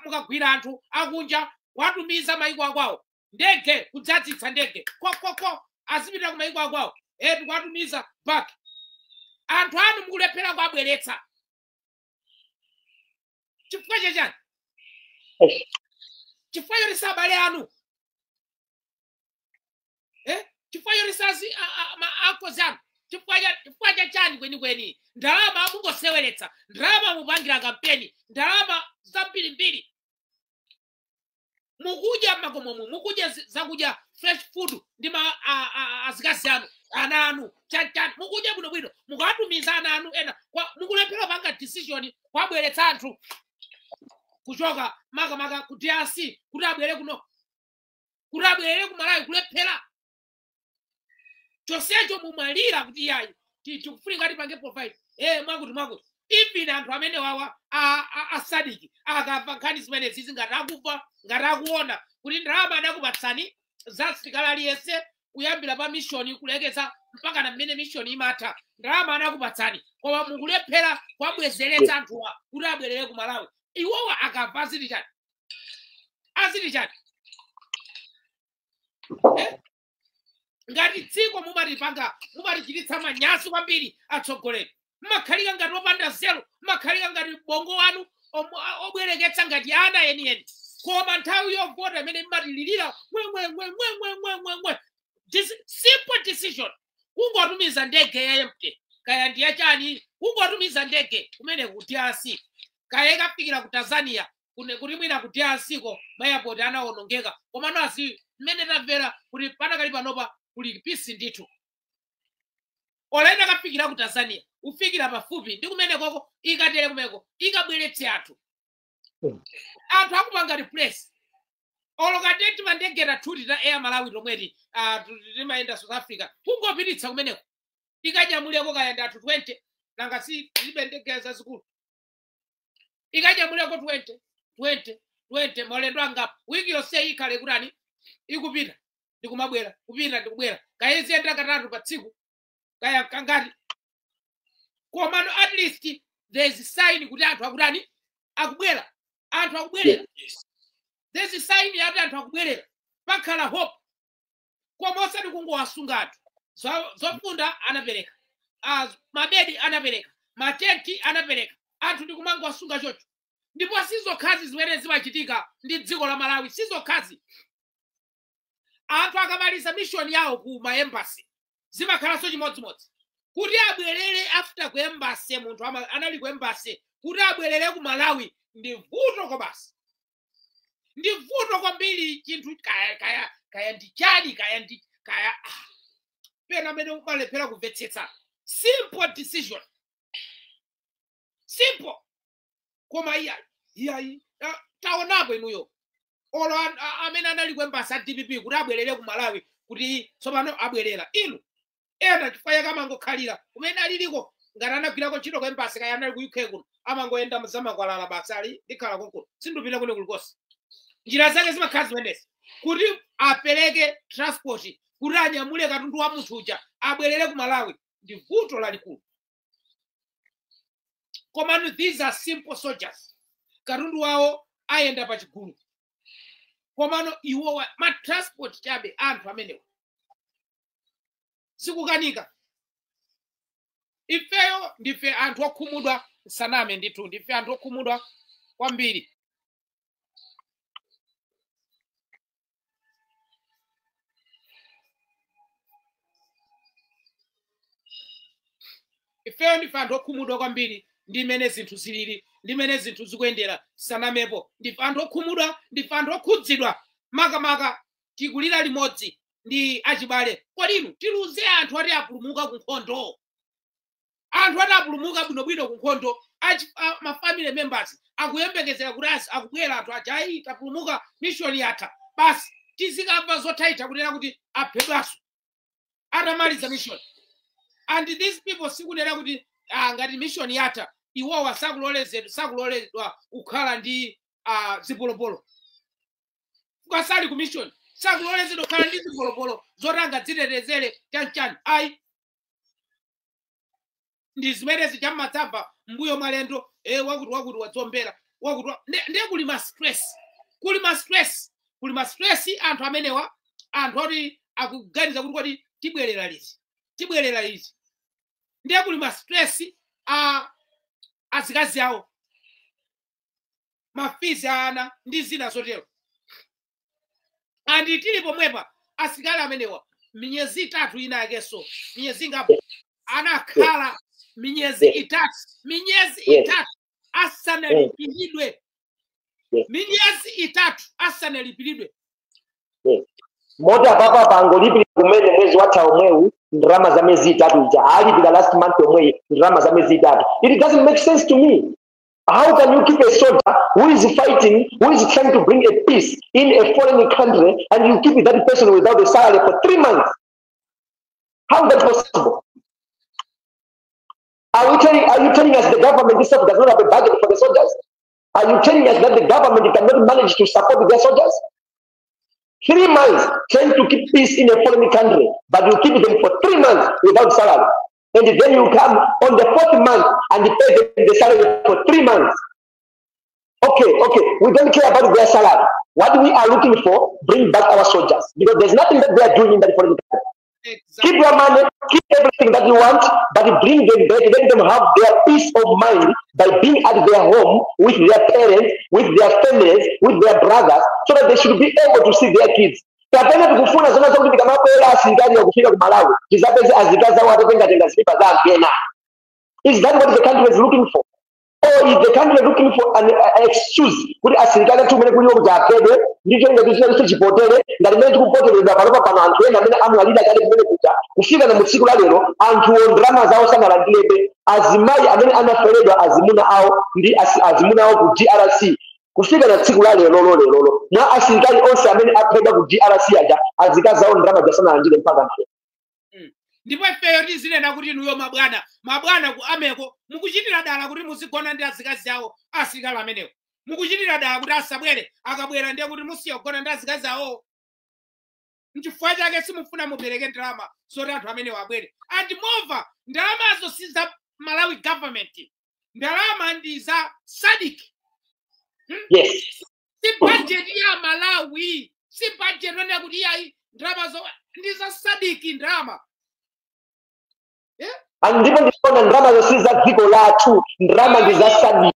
mukagwira anthu akunja watumiza maiko akwawo ndege kudzadzitsa ndege kokoko azipita ku maiko akwawo tikwatumiza back anthu anu mukulephera kuabweretsa chifukwa chachani chifukwa yorisa abale anu chifukwa yorisa akozi anu chifukwa chachani kwenikweni ndalama amungoseweretsa ndalama mupangira kampeni ndalama zambirimbiri mukudya makomomo mukudya zakudya fresh food ndi azikazi anu ana anu chachani mukudya bwinobwino mukatumiza ana anu ena mukulephera panga decision kwabweretsa anthu kuchoka makamaka ku DRC kuti abwere kuno kuti abwere ku Malawi kulephera chonsecho mumalira kuti yayi tikufuna ngati pange provide mwakuti even anthu amene wawa asadiki akamva nkhani zimene zizi ngati akufa ngati akuona kuti ndalama anakupatsani za asilikali aliyense kuyambira pa mission kulekeza mpaka na mmene mission imatha ndalama anakupatsani koma mukulephera kwabwezeretsa anthuwa kuti abwerere ku Malawi iwowa akamva aziti chani ngati dziko mumatichititsa manyazi kwambiri atsogoleri mmakhalika ngati opanda zelo mmakhalika ngati bongo wanu obwereketsa ngati ana yeniyeni koma nthawi yovota imene mmatilirira simple decision kungotumiza ndege ya empty kaya ndi yachani kungotumiza ndege kumene ku DRC kaya kafikira ku Tanzania kuti mwina ku DRC ko mayapoti anaonongeka koma nasi mmene tamvera kuti panakali panopa kuli peace ndithu olaenda kafikira ku Tanzania ufikira pafupi ndi kumene koko ikatere kumeko ikabweretse anthu akupanga replace olokateti mandegera thuti ta Air Malawi tomweti timayenda South Africa kungopititsa kumeneko ikanyamuleko kayenda anthu 20 nanga si ndegera zazikulu ikanyamuleko 20 maulendo angapo wiki yonse ikhale kutani ikupita ndikumabwera kupita ndikubwera kayeziyenda katatu pa tsiku kaya kangati komano at least there's a sign kuti anthu akutani akubwera anthu akubwerera there's a sign yati anthu akubwerera pakhala hope koma osati kungowasunga anthu zofunda anapereka mabedi anapereka matenti anapereka anthu ndikumangowasunga chocho ndipo sizokhazi zimene zimachitika ndi dziko la Malawi sizokhazi anthu akamaliza mission yawo ku maembasi zimakhalanso chimodzimodzi kuti abwerere after ku embassy munthu anali ku embassy kuti abwerere ku Malawi ndi vuto kobasi ndi vuto kwambiri chinthu kaya ndichani kaya pena amene umalephera kumvetsetsa simple decision simple koma iyayi taonapo inuyo olo amene anali ku embassy a DPP kuti abwerere ku Malawi kuti tsopano abwerera inu ena chifaya kamangokhalira kumene aliliko ngati anagwirako ntchito ku embassy kaya anali ku UK kuno amangoenda mzamakwalala basi ali ndikhala konkuno sindupita kuno kulikonse njira zake zimakhala zimenezi kuti apereke transport kuti anyamule katundu wa munthu uja abwerere ku Malawi ndi vuto lalikulu komano these are simple soldiers katundu wawo ayenda pa chigulu komano iwo ma transport chabe anthu amenewa sikukanika ifeyo ndife anthu okhumudwa saname ndithu ndife anthu okhumudwa kwambiri ifeyo ndife anthu okhumudwa kwambiri ndi mene zinthu zilili ndi mene zinthu zikuyendera sanamepo ndife anthu okhumudwa ndife anthu okhudzidwa makamaka tikulira limodzi ndi achibale kodi tiluze anthu ati apulumuka ku nkhondo anthu ati apulumuka bwinobwino ku nkhondo ma family members akuyembekezera kuti akubwera anthu aja ayi tapulumuka mission yatha basi tizikamva zotaita kunena kuti aphedwaso atamaliza mission and these people sikunena kuti ngati mission yatha iwowa sakuloledwa kukhala ndi zipolopolo ukasali ku mission sakulolezedwa kukhala ndi zipolopolo zotanga zitetezere chanchani ayi ndi zimene zichammadzabva mbuyo mwalendo wakuti wadzombera wakuti ndiye kuli ma stress anthu amenewa anthu oti akuganiza kuti kodi tibwerera lizi ndiye kuli ma stress azikazi awo mafizi ana ndi zina zotero andi tili pomwepa asikali amenewa minyezi itatu ina yakenso minyezi ngapo anakhala minyezi itatu asanalipiridwe minyezi itatu asanalipiridwe moja papa pangolipira kumene mwezi watha omwewu ndrama za miezi itatu ija alipira last month omwe ndrama za miezi itatu. It doesn't make sense to me. How can you keep a soldier who is fighting, who is trying to bring a peace in a foreign country, and you keep that person without a salary for 3 months? How is that possible? Are you telling us the government itself does not have a budget for the soldiers? Are you telling us that the government cannot manage to support their soldiers? 3 months trying to keep peace in a foreign country, but you keep them for 3 months without salary. And then you come on the 4th month and pay them the salary for 3 months. Okay, we don't care about their salary. What we are looking for, bring back our soldiers. Because there's nothing that they are doing in that foreign country. Exactly. Keep your money, keep everything that you want, but bring them back, let them have their peace of mind by being at their home with their parents, with their families, with their brothers, so that they should be able to see their kids. Kapena tukufuna zona zote kama kwela asikali ya kufika ku Malawi. Kizapezi azikaza watu penga tenga slipa za agena. Is that what the country is looking for? Or is the country looking for an excuse? Kuti asilikali tumene kuliwo kuti aphedwe ndicho ngati chinaliso chipotere ngati mene tikupoteredwa panopa pano anthu ena amene amwalira kale kumene kuja kufika na mu tsiku la lero anthuwo ndalama zawo sanalandilebe azimayi amene anaferedwa azimuna awo ndi azimuna awo ku DRC kufika na tsiku la lero mwa asilikali onse amene aphedwa ku DRC aja azikazi zawo ndalama zasanalandile mpaka mpaka. Ndipo ifeyo tizinena kuti nuyo mabwana ku ameko mukuchitira dala kuti muzigona ndi azikazi awo asilikali amenewo mukuchitira dala kuti asabwere akabwera ndiye kuti musiye kugona ndi azikazi awo nchifukwa chake simufuna mupereke ndalama zoti anthu amenewo abwere and moreover ndalamazo si za Malawi government ndalama ndi za SADC. Yes. Si budget ya Malawi si budget ndio kuti yayi ndalamazo ndi za SADC ndalama. Ndipo ndikuona ndalama zosiza dziko lathu ndalama ndi za SADC.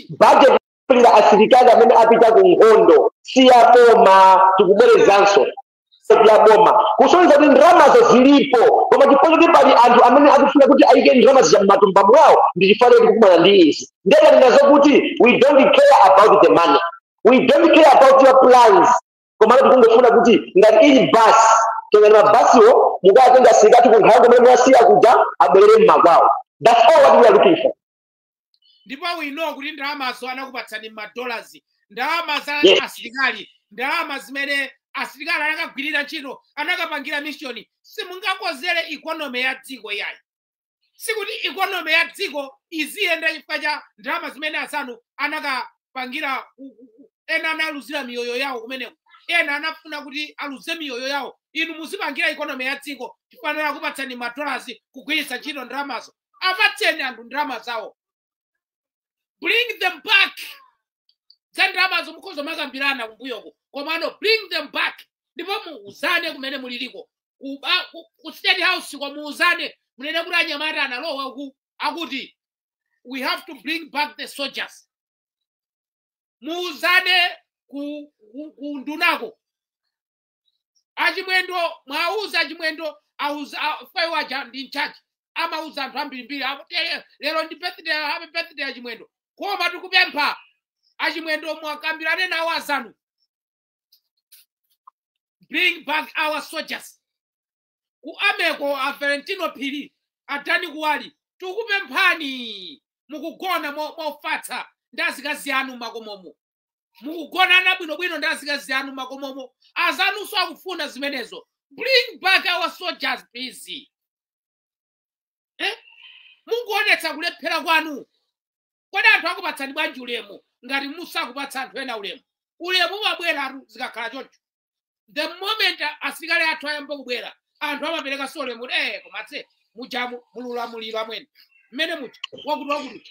Budget ya asilikali amene apita ku nkhondo si ya boma tikubwerezanso ya boma kusonyeza kuti ndalamazo zilipo koma chifukwa choti pali anthu amene akufuna kuti ayike ndalama za m'matumba mwawo ndi chifukwa choti tikumana ndi izi ndiye ndinazo kuti we don't care about the money, we don't care about your plans koma tikungofuna kuti ngati ili basi kengana mabasiwo mukatenga asilikali ku nkhalango kumene mwasiya kuja abwerere m'makwawo. That's all what we are looking for. Ndipo we know kuti ndalamazo anakupatsani $, ndalama za asilikali ndalama zimene asilikali anakagwirira ntchito anakapangira mission simungakozere economy ya dziko yayi sikuti economy ya dziko iziyenda chifukwa cha ndalama zimene asanu anakapangira ena analuzira miyoyo yawo kumeneko ena anafuna kuti aluze miyoyo yawo inu muzipangira economy ya dziko tifanira kupatsani $, kugwiritsa ntchito ndalamazo apatseni anthu ndalama zawo. Bring them back. Ndalamazo mukhoza makambirana kumbuyoko komano bring them back ndipo muuzane kumene muliliko ku State House kwa muuzane munene kuti anyamata analowa akuti we have to bring back the soldiers. Muuzane ku ndunako achimwendo mwauza achimwendo faiwaja ndi nchachi amauza anthu ambirimbiri lero ndi birthday happy birthday achimwendo koma tikupempha achimwendo mwakambirane nawo azanu. Bring back our soldiers. Ku ameko a Valentino Phiri atani kuwali tikupemphani mukugona mofatsa ndi azikazi anu makomomo mukugona na bwinobwino ndi azikazi anu makomomo azanunso akufuna zimenezo. Bring back our soldiers please. Munguonetsa kulephera kwanu kodi anthu akupatsani bwanji ulemu ngati musakupatsa anthu ena ulemu mabwera zikakhala choncho. The moment asilikali athu ayamba kubwera anthu amapereka solemu komatse mujamu mululamuliro amwene mmene muja wakuti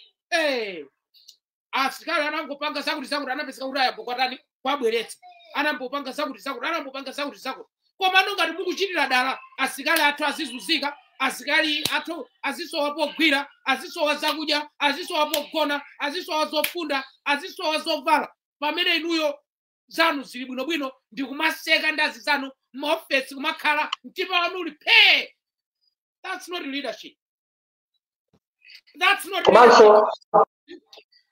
asilikali anangopanga zakuti anapeseka kuti ayambo kwatani kwabweretsa anambopanga zakuti komano ngati mukuchitira dala asilikali athu azizunzika asilikali athu azisowa pogwira azisowa zakudya azisowa pogona azisowa zofunda azisowa zovala pamene inuyo zanu zili bwinobwino ndi kumaseka ndazi zanu maofesi kumakhala mtima wanu uli pay. That's not leadership. That's not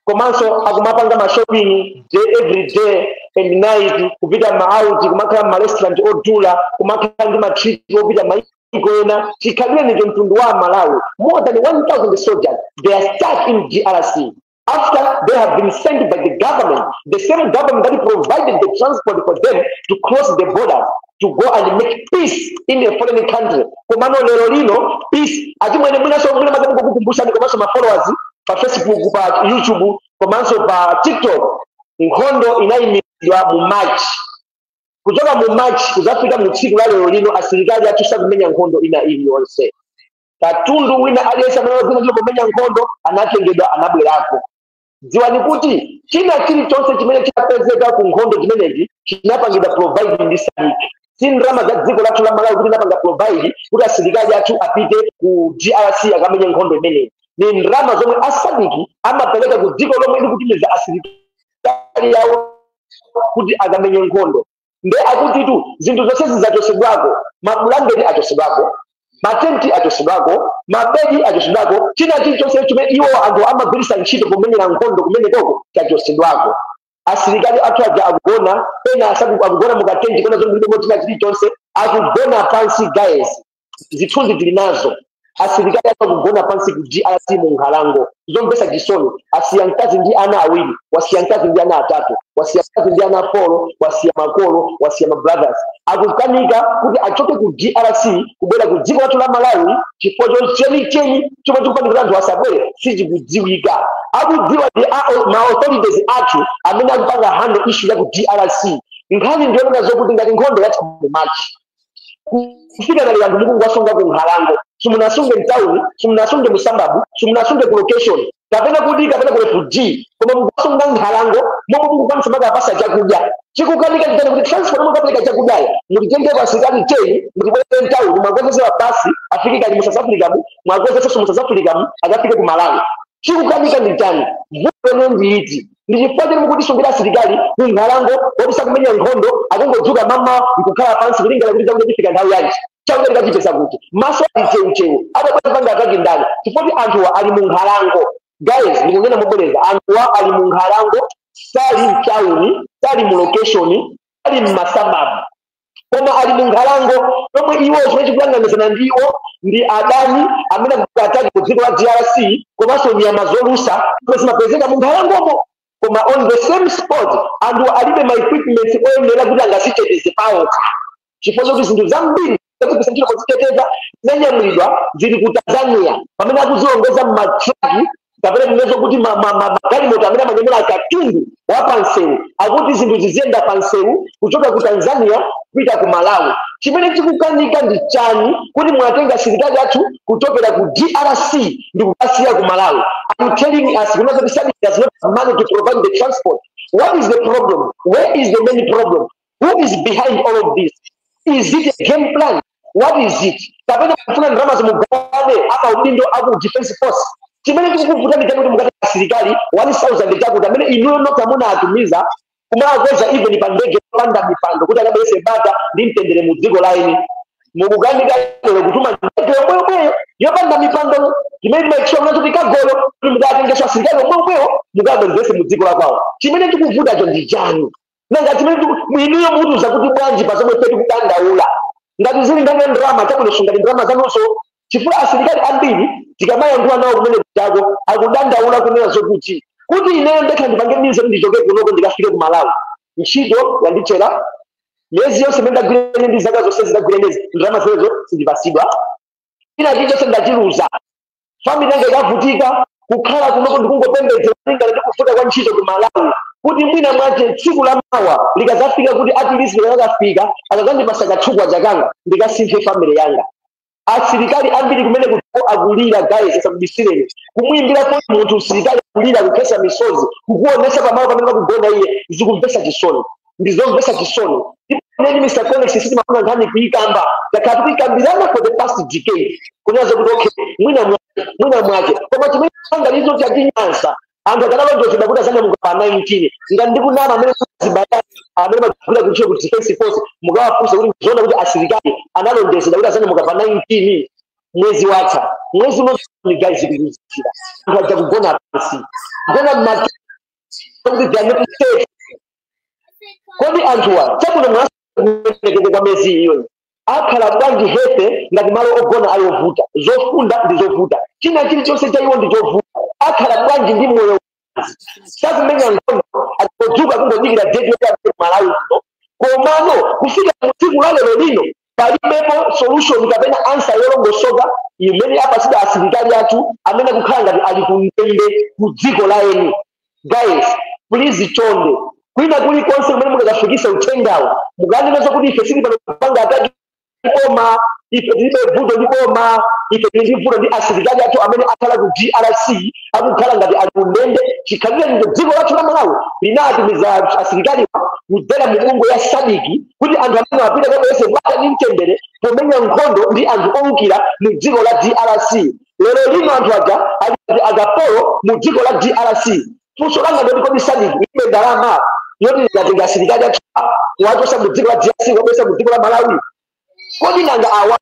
komanso akumapanga mashopping every day and night kupita maauti kumakhala marestaurant odula kumakhala ndi matrip opita maiko ena chikhalire ndi mtundu wa Malawi. More than 1,000 soldiers they are stuck in DRC after they have been sent by the government, the same government that provided the transport for them to cross the border to go and make peace in a foreign country. Komano lero lino peace achimwene mwinaso mwina mazamu kukumbusha komanso ma followers pa Facebook pa YouTube komanso pa TikTok nkhondo inayimidwa mu March kutoka mu March kuzafika mu tsiku la lero lino asilikali atusa kumenya nkhondo ina iliyonse katundu wina aliyesa mwana kumenya nkhondo anatengedwa anabwerako. Dziwani kuti china chilichonse chimene chapezeka ku nkhondo chimenechi chinapangidwa provide ndi SADC. Si ndalama za dziko lathu la Malawi kuti inapanga provide kuti asilikali athu apite ku DRC akamenye nkhondo imeneyi. Ni ndalama zomwe SADC amapereka ku dziko lomwe likutimiza asilikali yawo kuti akamenye nkhondo. Nde akuti tu zinthu zonse zachotsedwako mabulangeti achotsedwako matenti achosedwako mabedi achosedwako china chilichonse chimene iwo anthu amagwiritsa ntchito kumenyera nkhondo kumene koko chachosedwako asilikali athu aja akugona ena akugona mukatenti kona zomwe ndimo china chilichonse akugona pansi guys zithunzi tili nazo asilikali athu akugona pansi ku DRC mu Nkhalango zombesa chisoni asiya mkazi ndi ana awiri wasiya mkazi ndi ana atatu wasiya mkazi ndi ana 4 wasiya makolo wasiya mabrothers akukanika kuti achoke ku DRC kubwera ku dziko lathu la Malawi chifukwa chenicheni chomwe chikupanikira anthu asabwere sichikudziwika akudziwa ndi ma authorities athu amene akupanga handle issue ya ku DRC nkhani ndiyonena zokuti ngati nkhondo yathu mu March kufika na anthu mukungwasunga ku Nkhalango simunasunge mtown simunasunge musambabu simunasunge ku location kapena kuti kapena ku refugee koma mukwasunga Nkhalango momwe mukukwanisa makapasa chakudya chikukanika nditani kuti transport mukapeleka chakudya mutitenge kwa asikali cheni mutibwere mtown mwakozesa basi afike kali mu South Africa mwakozesa mu South Africa akafike ku Malawi chikukanika nditani vuto nditi ndichifukwa mukuti sungira asilikali ku Nkhalango wabisa kumenya nkhondo akungodzuka mama nkukhala pansi kulingala kuti chakudya chifika nthawi yanji chakudya chikachipesa kuti maso alicheucheu adapanga ataki ndani chifukwa anthuwa ali mu Nkhalango guys ndikunena mobeleza anthuwa ali mu Nkhalango sali mtown sali mu location sali mmasababu koma ali mu Nkhalango pomwe iwo chomwe chikulanganizana ndiwo ndi adani amene akutaki ku dziko la DRC komanso nyama zolusa zomwe zimapezeka mu Nkhalangomo koma on the same spot anthu alibe ma equipment oyenera kuti angasiteteze pawokha chifukwa kuti zinthu zambiri zikusanchira kuziteteza zinanyamulidwa zili ku Tanzania pamene akuziongoza m'matraki kapena kunezo kuti magalimoto amene amanyamula katundu wa pansewu akuti zinthu ziziyenda pansewu kuchoka ku Tanzania kupita ku Malawi chimene chikukanika ndi chani kuti mwatenga asilikali athu kuchokera ku DRC ndi kukasiya ku Malawi. I'm telling us because the service does not have money to provide the transport. What is the problem? Where is the main problem? Who is behind all of this? Is it a game plan? What is it? Kapena kufuna drama za mugane apa udindo abu defense force chimene chikuvuta ndi kuti mukati asilikali 1000 chakuti amene inuyo nokamuna atumiza kumakoza even pa ndege panda mipando kuti akabese bata ndi mtendere mu dziko laini mukukanika lero kutuma ndege yomweyo yopanda mipando chimene chimaikisha kuti kagolo kuti mukatengeswa asilikali omweyo mukabenzese mu dziko lakwawo chimene chikuvuta cho ndi chani nanga chimene inuyo mutuza kuti bwanji pa zomwe petu kudandaula ngati zili ndani drama chakunosunga drama zanonso chifukwa asilikali ambiri tikamayandwa nawo kumene kutako akudandaula kunena zokuti kuti ineyo ndekha ndipange mize ndichoke kunoko ndikafike ku Malawi ntchito yandichera myezi yonse imene ndagwirene ndi zaka zonse zidagwirenezi ndalama zilezo sindipasidwa ina chilichonse ndachiluza family yanga ikavutika kukhala kunoko ndikungopembedzera ngati ndikuvuta kwa ntchito ku Malawi kuti mwina mwache tsiku la mawa likazafika kuti at least likazafika akazandipasa kathukwa jakanga ndikasinthe family yanga asilikali ambiri kumene kuti akulira guys asabisireni kumwimbira kwa munthu usilikali akulira kukesa misozi kukuonesa pamalo pamene pakugona iye zikumvesa chisoni ndizomvesa chisoni neni Mr. Connex sisi mafuna ngani kuikamba takati kuikambirana for the past decade kunazo kuti okay mwina mwake koma chimene angalizo cha dinyansa ando akanalo ndio zibakuta sana mukapa 19 ngandi kunama amene zibaya amene makula kuchio ku defense force mukawafusa kuti zona kuti asilikali analo ndio zibakuta sana mukapa 19 mwezi watha mwezi mmoja ni guys zikuzira ngaja kugona pasi gona mati kuti jani kuti kodi anthuwa chakuno mwasa kwa mezi hiyo akhala bwanji hefe ngati malo ogona ayovuta zofunda ndi zovuta china chilichonse cha iwo ndi chovuta akhala bwanji ndi moyo sakumenya nkhondo akudzuka kungodikira dedi ya Malawi komano kufika tsiku la lero lino palibepo solution kapena answer yolongosoka imene apasida asilikali athu amene kukhala ngati ali kumtembe ku dziko laeni guys please chonde kwina kuli konse kumene mukafikisa uthengawo mukanena kuti ife sili panga ataki koma ife tilibe vuto ndikoma ife tilivuto ndi asilikali athu amene akhala ku DRC akukhala ngati ali kundende chikhalire ndi dziko lathu la Malawi linatumiza asilikali kudzera mibungo ya sadiki kuti anthu amene apita kapese bata ndi mtendere pomenya nkhondo ndi anthu owukira mu dziko la DRC lero lino anthu aja agapolo mu dziko la DRC funso langa ndoti kodi sadiki ibe ndalama yoti ngatenga asilikali athu wachosa mu dziko la DRC wabwesa mu dziko la Malawi kodi nanga awa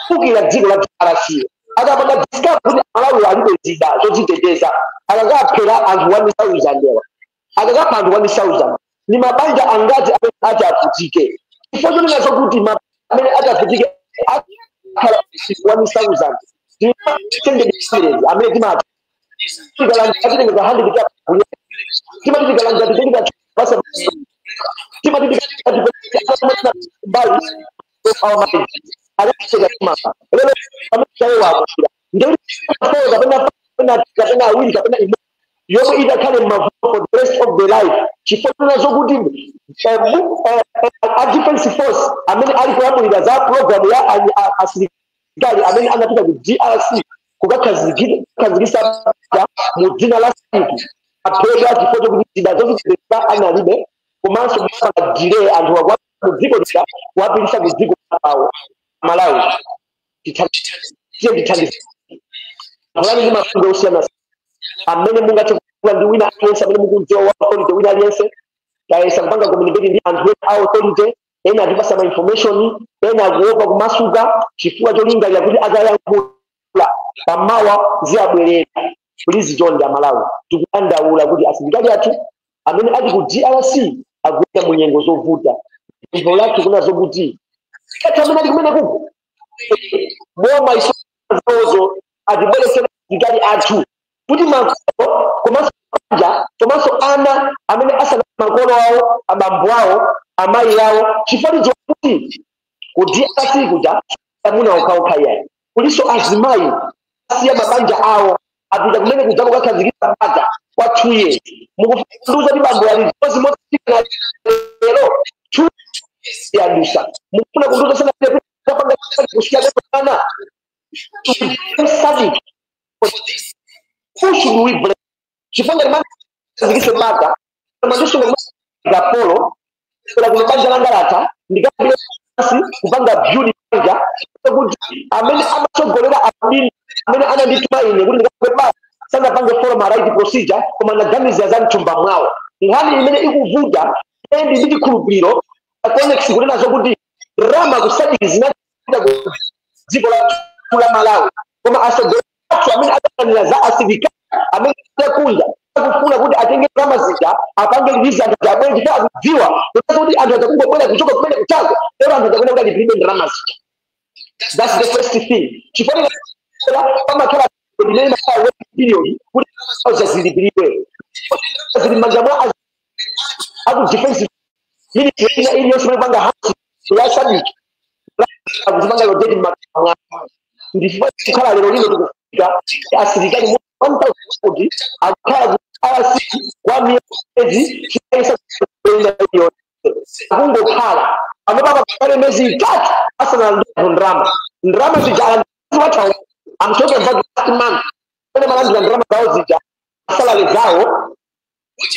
kugira dziko la DRC akapanga discover kuti Malawi alibe zida zodziteteza akakapera anthu 1000 akakapha anthu 1000 ni mabanja angazi amene atavutike chifukwa nazo kuti amene atavutike 1000 amene timati tikalanga handi timati tikalanga basa timati bali au alikuja kama leo kama wao ndio kapena wili kapena yobo ida kale mavuno for the rest of the life chifona zo kuti a defense force amene alikuwa mu za program ya asilikali amene anapita ku DRC kukakazikisa mu jina la siki apega kifoto kuti zidazo zideka analibe komanso mfana delay anthu wakwa muziko dika wapilisa muziko pawo Malawi titandi Malawi mafundo usiyana amene mungathe kuwa ndi wina aliyense amene mukunziwa wa authority wina aliyense kaisa kupanga communicate ndi anthu a authority ena atipasa ma information ena kuopa kumasuka chifukwa cholinga ya kuti akayankhula pamawa ziyabwerera please John da Malawi tikuandaula kuti asilikali athu amene ali ku DRC agwira mu nyengo zovuta ndipo lake kuna zokuti katamina kumene kuko boma isozo adibelekera asilikali athu kuti makolo komanso ana amene asana makolo awo abambo awo amayi awo chifukwa chokuti ku DRC kuja amuna okaukhaya kuliso azimayi asiya mabanja awo apita kumene kuja kukazikisa bata kwa 2 years mukufunduza ndi bambo ali kozi motika lero 2 yadusa mukuna kunduza sana kupanga kusikia sana study who should we blame chifanga mama kazikisa bata mandisho ya polo kwa kunabanja langalata ndikabile kupanga beauty manager kuti amene amatogolera amene ananditumaine kuti ndikapeba sana pange formal right procedure koma naganiza za mtumba mwawo ngani imene ikuvuta endi ndi kulupiro connect kunena zokuti rama kusadi zinakuda dziko la Malawi koma asogolera amene atanira za asivika amene kunja kufuna kuti atenge rama zija apange visa za bwenji kwa kudziwa kuti anthu atakungobwera kuchoka kumene kuchaga lero anthu atakwenda kuti alipibe rama zija. That's the first thing chifukwa kama kila ndimene masawa period kuti azazilibiliwe zilimajamwa aku defensive military ili yosema panga hasi ya sabiki akuzimanga lo dedi mwa ndifua kala lero lino tukufika asilikali mu 1000 akala RC kwa miezi kisa hiyo kungo kala amebaba kale mezi 3 Arsenal ndrama zijana watu I'm talking about last month. When Malanzi and Rama Gauzija, salary zao,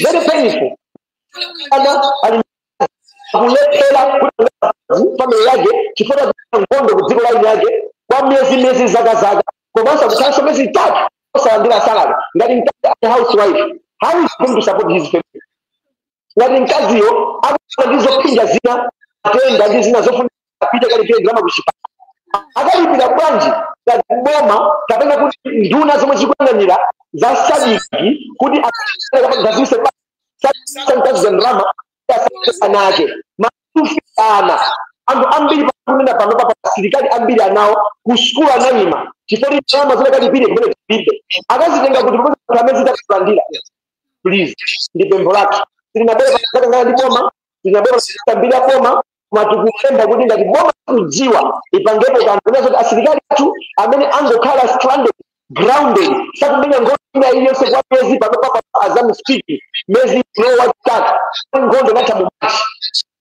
very painful. And kuletela family yake kifota ngondo kuziko la yake kwa miezi zaga komansa kukansha miezi 3 kosa ndila salary ngati mkazi housewife how is going to support his family ngati mkazi yo ndizo pinja zina atenda ndizina zofuna apite kali pia drama kushika akalipira bwanji za boma kapena kuti nduna zomwe zikuyanganira za sadiki kuti akazise santazi za drama anake matufana anthu ambiri pakunena pano pa asilikali ambiri anawo kuskula anayima chifukwa drama zile kalipire kumene kulibe akazitenga kuti mmoja kamezi takulandira please ndi pembo lake tinabeba kakangana ndi boma tinabeba tambira boma matukupenda kuti ngati boma kujiwa ipangepo kanthu asilikali athu amene angokhala stranded grounded sakumenya ngondo iliyonse kwa mezi panopa Azam speaking mezi no wataka ngondo nata mu March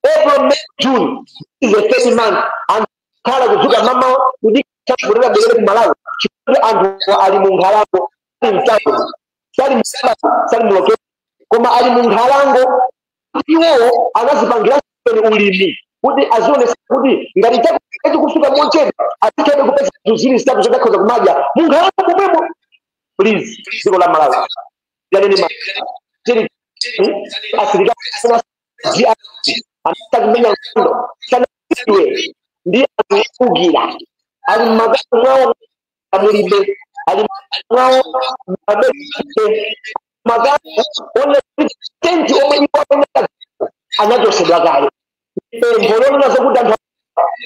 April May June is a 30 month and kala kuzuka mama kudika kurera bele ku Malawi chifukwa anthu ali mu nkhalango sali muloke koma ali mu nkhalango iwo anazipangira ulimi kuti azione kuti ngati taki kufika moncheni atikabe kupeza zuzili zitatu zotakhoza kumadya munkhalango kumwemo please dziko la Malawi yaneni ma chiri asilikali anakumenya ngondo sana iwe ndi akugira ali m'magazi mwawo mulibe, ali mwawo mabebe magazi ona tenti omwe ipo anatosedwa kale. Mbolono nazo kuti anthu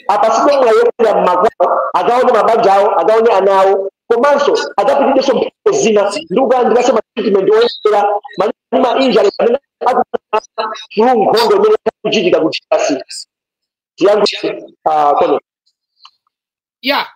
apasipo mwayokera m'magawo akaone mabanja awo akaone ana awo komanso akapitirenso mphepo zina ndi kukalandiraso matreatment oyera ma injury amene akulu nkhondo imene ikuchitika kuti asi tiyangu kono. Yeah,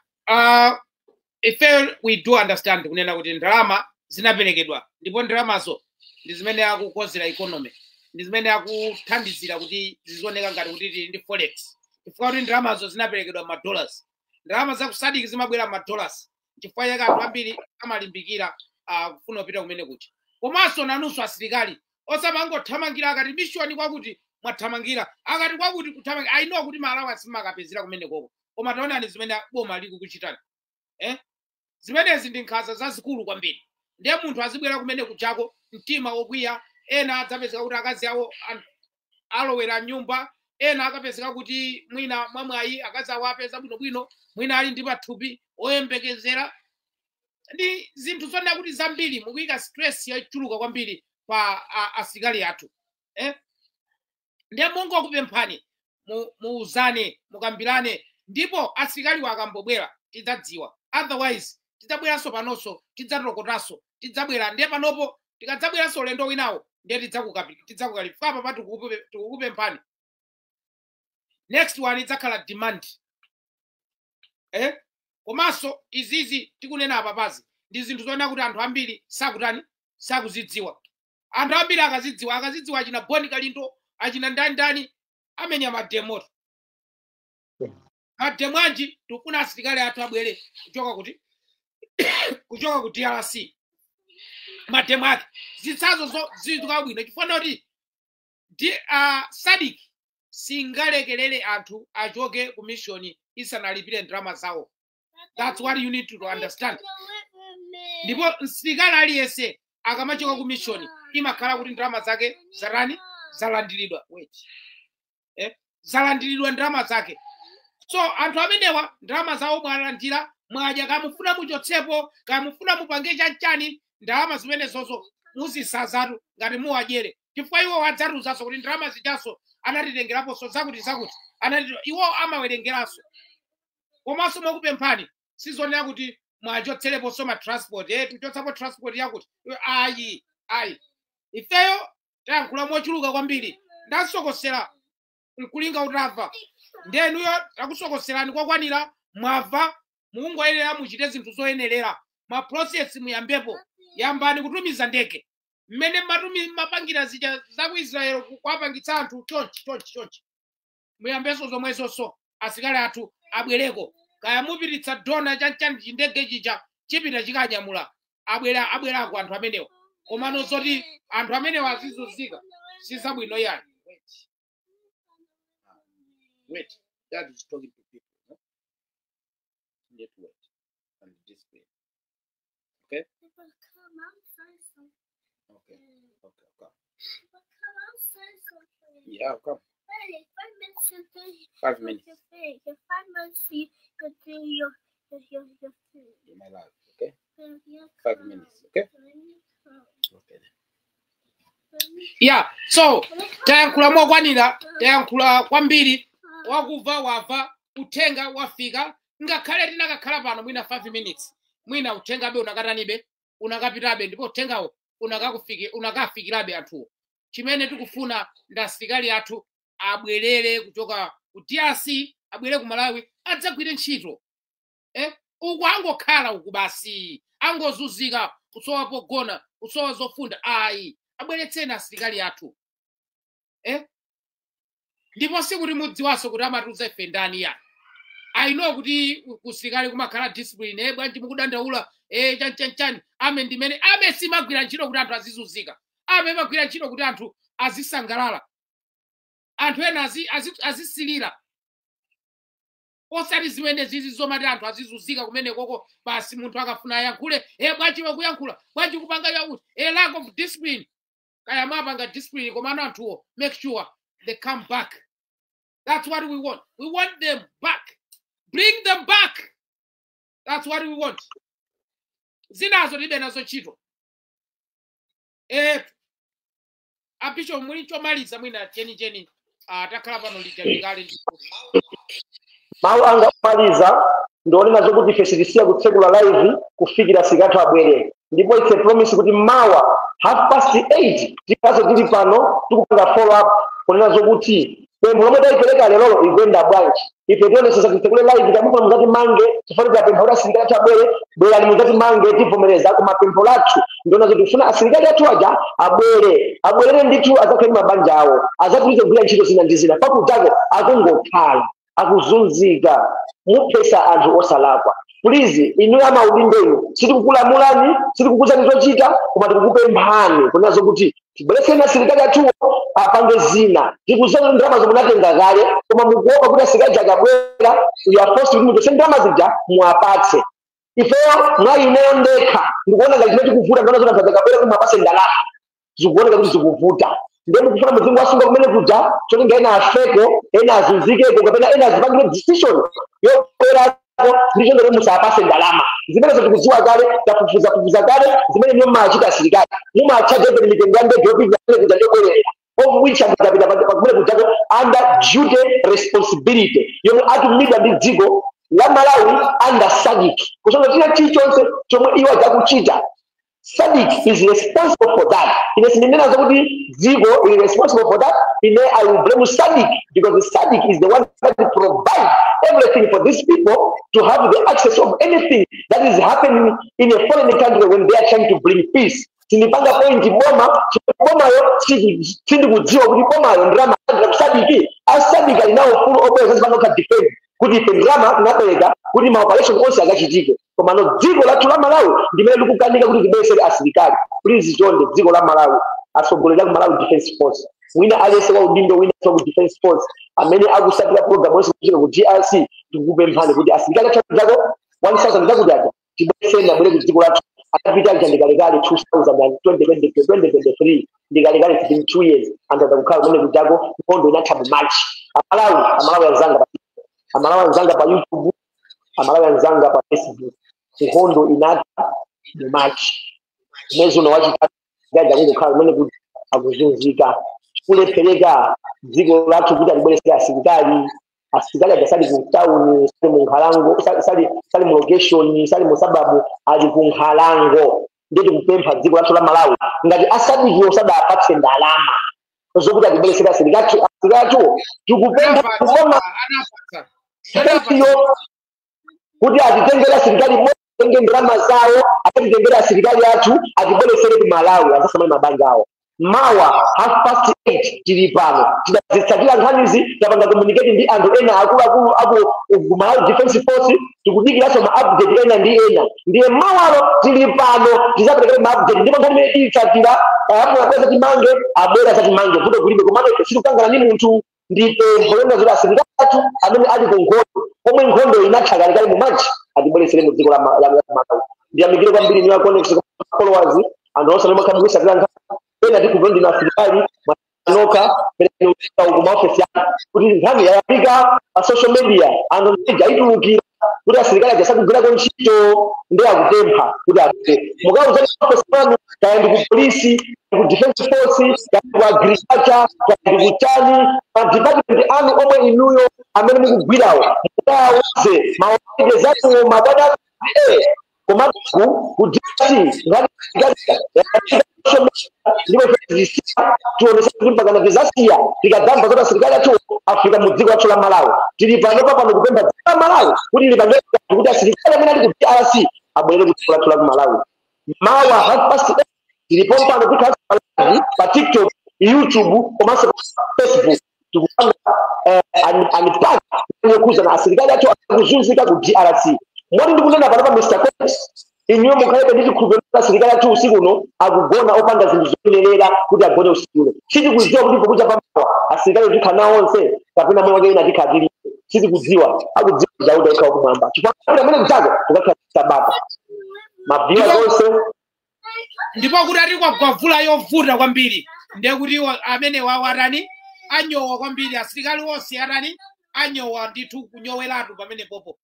if we do understand kunena kuti ndalama zinaperekedwa ndipo ndalamazo ndi zimene akukonzera economy, ndi zimene akuthandizira kuti zizioneka ngati kuti ndi forex. Chifukwa kuti ndalamazo zinaperekedwa ma-dollars, ndalama za kusadiki zimabwera ma-dollars, chifukwa chake anthu ambiri amalimbikira kufuna kupita kumene kuti. Komanso nanunso asilikali osamangothamangira akati mission kwakuti mwathamangira akati kwakuti kuthamangira. I know kuti malawa simakapezera kumene koko, koma taonani zimene boma likukuchitani. Zimenezi ndi nkhanza zazikulu kwambiri. Ndiye munthu azibwera kumene kuchako mtima wokwiya, ena adzapezeka kuti akazi awo alowera nyumba, ena akapezeka kuti mwina mwamwayi akazi awo apeza bwinobwino, mwina ali ndi pathupi oyembekezera. Ndi zinthu zonena kuti zambiri mukuyika stress yochuluka kwambiri pa asilikali athu. Ndiye Mulungu akupemphani muuzane mukambirane, ndipo asilikali akambobwera tidzadziwa, otherwise tidzabweranso panonso tidzatokotanso tidzabwera. Ndiye panopo tikadzabweranso ulendo winawo ndiye tidzakukalipa apa tikukupemphani. Next one idzakhala demand. Komanso izizi tikunena apapazi ndi zinthu zonena kuti anthu ambiri sakuzidziwa. Anthu ambiri akazidziwa achina Boni Kalindo achina ndani amenya mademoto. Mademo anji tikufuna asilikali athu abwere kuchoka ku DRC. Mademo ake zitsazo zituka bwino chifukwa kuti SADC singalekelele anthu achoke ku mission isanalipire ndalama zawo. That's what you need to understand. Ndipo msilikali aliyese akamachoka ku mission imakhala kuti ndalama zake zalandiridwa. Zalandiridwa ndalama zake. So anthu amenewa ndalama zawo mwalandira mwadya, kamufuna muchotsepo kamufuna mupange chanchani, ndalama zimene zozo muzisazatu ngati muwadyere. Chifukwa iwo wadzaruzanso kuti ndalama zijaso anatitengeraponso zakuti iwo amawerengeranso. Komanso mwakupemphani sizonena kuti mwachotsereponso ma transport tichotsapo transport yakuti ayi. Ifeyo tayankhula mochuluka kwambiri, ndasokosera nkulinga utamva. Ndenuyo takusokoserani kwakwanira, mwamva, mungoyenera muchite zinthu zoyenerera. Ma process muyambepo, yambani kutumiza ndege. Mmene mapangira zija za ku Israel kwapangitsa anthu chonchi. Muyambeso zomwezo asilikali athu abwereko. Kaya mupititsa dona chanchani chindege chija chipita chikanyamula abwerako anthu amenewa. Komano zoti anthu amenewa azizunzika sizabwino yani. Wait, that is talking to people. No? Need to wait and display. Okay? Come outside something. Okay. Come. Come outside something. Yeah, come. Hey, 5 minutes to do 5 minutes. your thing. 5 minutes to do your thing. In my life, okay? 5 minutes, okay? Okay. Yeah, so tayankhula mokwanira, tayankhula kwambiri, wakuva wava, utenga wafika, ngakhale tinakakhala pano mwina 5 minutes. Mwina utengabe unakatanibe, unakapitabe, ndipo utengawo unakafikirabe anthu. Chimene tikufuna ndi asilikali athu abwerere kuchoka ku DRC, abwere ku Malawi, adzagwire ntchito. Uku angokhala uku basi, angozunzika, kusowa pogona, kusowa zofunda, ayi. Abweretseni asilikali athu. Ndipo sikuti mudziwaso kuti amatuza ife ndani ya. I know kuti kusilikali kumakhala discipline, bwanji mukudandaula, chani, ame ndimene, ame simagwira ntchito kuti anthu azizunzika. Ame magwira ntchito kuti anthu azisangalala. Anthu ena azisilira. Osati zimene zizi zomati anthu azizunzika kumene koko basi munthu akafuna yankhule, bwanji wakuyankhula, bwanji kupanga yakuti, lack of discipline. Kaya mapanga discipline komano anthuwo, make sure they come back. That's what we want. We want them back. Bring them back. That's what we want. Zinazo libe nazo chito. Apisho mwicho maliza mwina cheni. Atakala pano lijalikali. Mau anga maliza ndoni nazo kuti fesilisia kutsegula live kufikira sikatu abwere. Ndipo it's a promise kuti mawa 8:30 tikazo tili pano tukupanga follow up kunena zokuti pempho lomwe tayipereka lero igwenda bwanji. Ife tionesesa kutsegula live kamwe muzati mange tifanira pempho la sikatu abwere bwera ni muzati mange tivomereza ku mapempho lathu ndona kuti tufuna asilikali athu aja abwerere ndithu azakhale mabanja awo azatulize kugwira ntchito zina ndi zina pakutako akungokhala akuzunzika mupesa anthu osalakwa. Please inu amaudimbeni sitikukulamulani sitikukuzani zochita koma tikukupemphani kunazo kuti tibwereseni asilikali athu apange zina tikuzana ndalama zomunatenga kale koma mukuopa kuti asilikali akabwera uyaposti kuti mutoseni ndalama zija muapatse. Ifeyo mwayineyo ndekha ndikuona ngati chimene chikuvuta ndona zona zakabwera kuti muapatse ndalama zikuoneka kuti zikuvuta. Ndiye mukufuna muzingu wasunga kumene kuja cholinga ena afeko ena azunzikeko kapena ena azipangire decision yokwera ndicho ndere musapase ndalama zimene zikudziwa kale tafufuza kale zimene niyo machita asilikali mumachaje ebe mitengo ya ndege yopita kuja ndekwerera of which akapita pakumene kujako under duty responsibility yomwe atumidwa ndi dziko la Malawi under SADC kusonga china chilichonse chomwe iwo chakuchita. SADC is responsible for that. In a similar way, Zigo is responsible for that. I will blame SADC because the SADC is the one that provides everything for these people to have the access of anything that is happening in a foreign country when they are trying to bring peace. Sinipanga point boma yo sindi kudziwa kuti boma yo ndrama SADC SADC alinawo full operations banoka defend kuti ndrama tunapereka kuti ma operation onse akachitike koma no dziko lathu la Malawi ndimene likukanika kuti libesere asilikali. Please jonde dziko la Malawi asogolera ku Malawi Defense Force wina alese wa udindo wina ku Defense Force amene akusatira program onse kuchira ku GRC tikupemphani kuti asilikali athu 1000 zakujaja tibesere na bwere ku dziko lathu akapita ndikalikali 2023 ndikalikali within 2 years andaza kukhala kumene kujago mkondo inathabu March. Amalawi anzanga pa YouTube, Amalawi anzanga pa Facebook. Mkondo inata mu March. Mwezi unawachita gaja kukhala kumene kuti akuzunzika. Kulepeleka dziko lathu kuti alibweresera asilikali akasali ku town sali mu Nkhalango sali mu location sali mu sababu ali ku Nkhalango ndeti kupempha dziko lathu la Malawi ngati asadiki osada apatse ndalama zokuti alibweresera asilikali tikupempha kukoma kuti atitengera asilikali moja tenge ndalama zawo atitengera asilikali athu atibweresere ku Malawi azasamale mabanja awo. Mawa 8:30 tili pano tidazitsatira nkhanizi tapanga communicate ndi anthu ena akulu apo Malawi Defense Force tikudikiraso ma update ena ndi ena ndiye mawalo tili pano tizapereka ma update ndipo nkhani imene titsatira apo apeza timange abwera zatimange kuti kulibe komano situkangana ni munthu ndipo mbolenda zira asilikali athu amene ali ku nkhondo pomwe nkhondo inathakalikali mu March atibweresere mu dziko la Malawi. Ndiyamikire kwambiri niwa connection followers and also lemakhamisa kanga pena tikuvendi na asilikali manoka pena ku office ya kuti nkhani yayapika pa social media and jaitulukira kuti asilikali ajasakugwira ko ntchito ndi akupempha kuti ate mugauza office pano kaendi ku police ku defense force ku agriculture ku chani pa department anu omwe inuyo amene mukugwirawo mukawuze maofisi zanu mabada ku DRC ngati ndipo tuonesa kuti mpaka vizasia tikagamba kuti asilikali athu afika mu dziko lathu la Malawi tili pano papano kupempha dziko la Malawi kuti lipange kuti asilikali amene ali ku DRC abwere ku dziko lathu la Malawi. Mawa 8:30 tilipo pano kuti pa TikTok, YouTube komanso Facebook tikupanga anipaka kukuza na asilikali athu akuzunzika ku DRC. Mwani ndikunena pano pa Mr. Cox inyo mukhale ndi chikhulupiriro asilikali athu usiku uno akugona opanda zinthu zoyenera kuti agone usiku uno. Sitikudziwa kuti pokucha pamawa asilikali tikhala onse kapena mwe wake ina tikadili sitikudziwa akudziwa Dauda ikhawa kumwamba chifukwa amene mtako tukakhala sabata mabhiwa zonse ndipo kuti ati kwagwavula yovuta kwambiri ndiye kuti amene wawarani anyowa kwambiri asilikali onse arani anyowa ndithu kunyoweratu pamene popo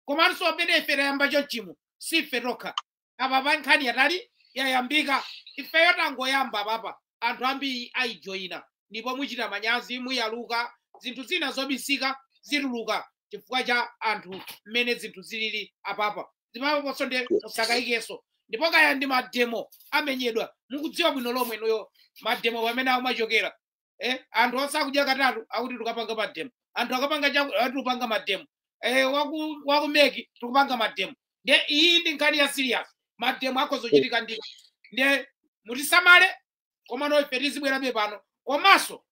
komanso amene ife tayamba chonchimo sife tokha apa pa nkhani yatali yayambika ifeyo tangoyamba apapa anthu ambiri ayijoyina ndipo muchita manyazi muyaluka zinthu zina zobisika zituluka chifukwa cha anthu mmene zinthu zilili apapa zimaponso nde musakayikenso ndipo kaya ndi mademo amenyedwa mukudziwa bwino lomwe inoyo mademo pamene amachokera anthu osakudya katatu akuti tukapanga mademo anthu akapanga tikupanga mademo wakumeki tikupanga mademo nde iyi ndi nkhani ya serious mademo akhozochitika ndiko nde mutisamale komano ife tizibwerabe pano komanso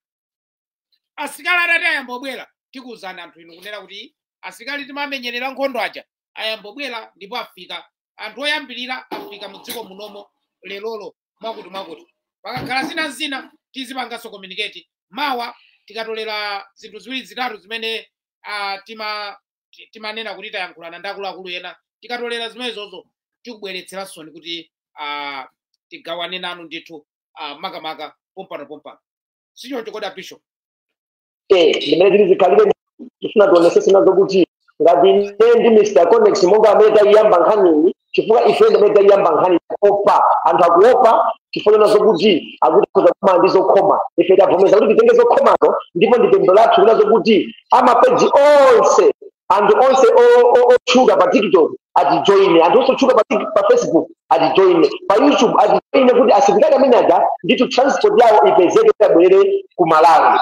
asilikali atati ayambobwera tikuwuzani anthu inu kunena kuti asilikali timamenyerera nkhondo aja ayambobwera ndipo afika anthu oyambirira afika mu dziko munomo lelolo mwakuti pakakhala zina tizipanganso communicate mawa tikatolera zinthu ziwiri zitatu zimene timanena kuti tayankhulana ndi akuluakulu ena tikatolera zimenezozo tikubweretseranso kuti tigawane nanu ndithu makamaka pompano sichoncho kodi Bishop limene tili zikhalire tifuna tionesese nazo kuti ngati ine ndi Mr. Connex monga amene tayiyamba nkhaniyi chifukwa ife amene tayiyamba nkhani opa anthu akuopa chifukwa nazo kuti akuti akhoza kumana ndi zokhoma ife tavomeza kuti titenge zokhomazo ndipo ndi pemphero lathu nazo kuti amapeji onse anthu onse otchuka pa TikTok atijoine anthu onse otchuka pa Facebook atijoine pa YouTube atijoine kuti asilikali amene aja ndithu transport yawo ipezeke kuti abwerere ku Malawi.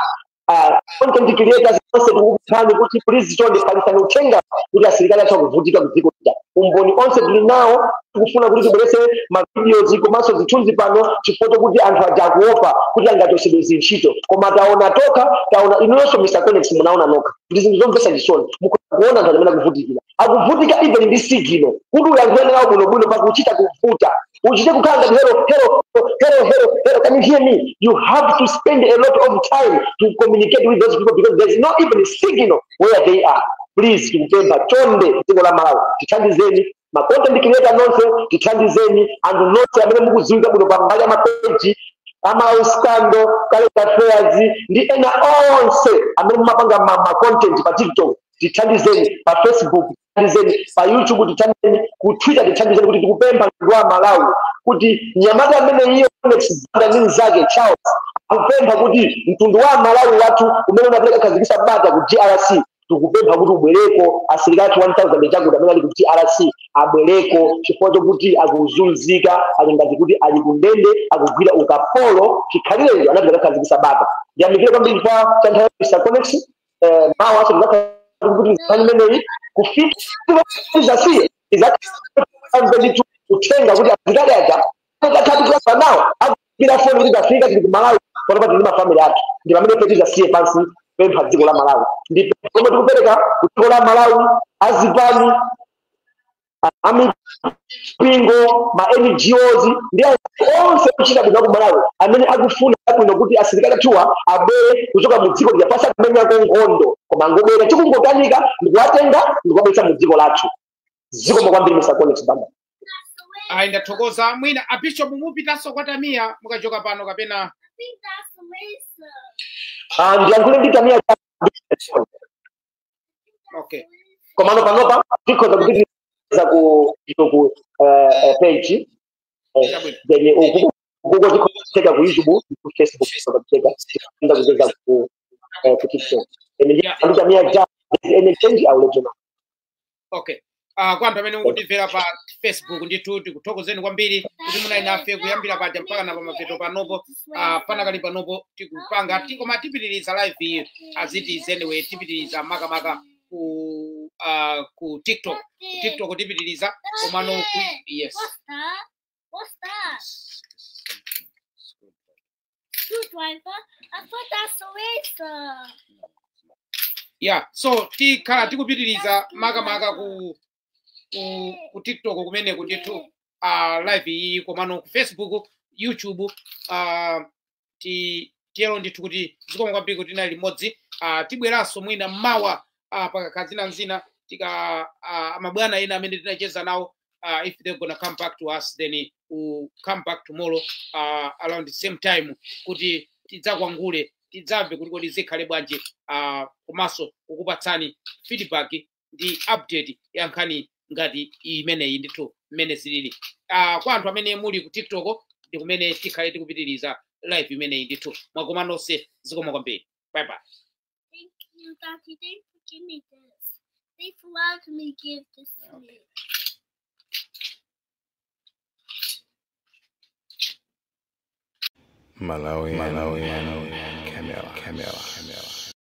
Content creators onse tikukuphani kuti please tonde palisani uthenga kuti asilikali atha kuvutika kudziko lija umboni onse tili nawo tikufuna kuti tibweretse mavideos komanso zithunzi pano chifukwa chokuti anthu aja akuopa kuti angachotsedwe zintchito koma taona inuyonso Mr. Connex munaona nokha kuti zinthu zomvetsa chisoni mukuona anthu amene akuvutikira akuvutika even ndi sigino kuti uyankhulane nawo bwinobwino pakuchita kuvuta uchite kukhala ngati hello, can you hear me? You have to spend a lot of time to communicate with those people because there's not even a signal where they are. Please, tukupemba chonde dziko la Malawi tithandizeni ma content creator nonse tithandizeni anthu nonse amene mukudziwika bwino pambali amapeji amauscando current affairs ndi ena onse amene mumapanga ma content pa TikTok tithandizeni pa Facebook tithandizeni pa YouTube tithandizeni ku Twitter tithandizeni kuti tikupemba kwa Malawi kuti nyamata amene iyo Connex ndi zake Charles akupemba kuti mtundu wa Malawi watu umene unapeleka kazikisa bata ku DRC tukupemba kuti ubwereko asilikali 1000 chakuti amene ali ku DRC abwereko chifukwa chokuti akuzunzika ali ngati kuti ali kundende akugwira ukapolo chikhalire anapeleka kazikisa bata ndiyamikire kwambiri kwa chanthawi Mr. Connex mawa aso kuti pamene kufika izasiye izakati uthenga kuti asilikali aja akati kwa nawo akupira phone kuti Afrika tili ku Malawi kwa sababu tuna family yake ndi pamene petiza siye pansi pempha dziko la Malawi ndipo koma tikupereka ku dziko la Malawi azipani amipingo ma NGOs ndi onse kuchita bwino ku Malawi amene akufuna bwino kuti asilikali athuwa abwere kuchoka mu dziko lipasa kumenya nkhondo koma ngobwera chikungotanika ndikuwatenga ndikubweretsa mu dziko lathu dziko mokwambiri Mr. Connex bamba ndathokoza mwina Bishop mupitanso kwa Tamia mukachoka pano kapena ndiyankhule ndi Tamia okay komano panopa tikhoza kupitiriza ku page then ukuko tikhoza ku YouTube ku Facebook tikhoza nda kuzeza ku TikTok and Tamia ja any change I will let you know. Okay kwa anthu amene mukutimvera pa Facebook ndithu tikuthokozeni kwambiri kuti munali nafe kuyambira paja mpaka na pamapeto panopo panakali panopo tikupanga koma tipitiriza live iyi aziti anyway tipitiriza makamaka ku TikTok tipitiriza komano yes what's that? Screwdriver? I thought that's a razor. Yeah, so tikupitiriza makamaka ku TikTok kumene kundithu live iyi komano ku Facebook YouTube tiyelo ndithu kuti zikoma kwambiri kuti nali limodzi tibweranso mwina mawa pakakazina nzina amabwana ena amene tinacheza nawo if they're gonna come back to us then we'll come back tomorrow around the same time kuti tidzakwangule tidzamve kuti kodi zikhale bwanji komanso kukupatsani feedback ndi update ya nkhani ngati imeneyi ndithu mmene zilili kwa anthu amene muli ku TikTok ndi kumene tikhale tikupitiriza live imeneyi ndithu mwakoma nonse zikomo kwambiri. Bye bye. Thank you, Daddy. Thanks for giving me this. Thanks for allowing me to give this to you. Malawi, Camera.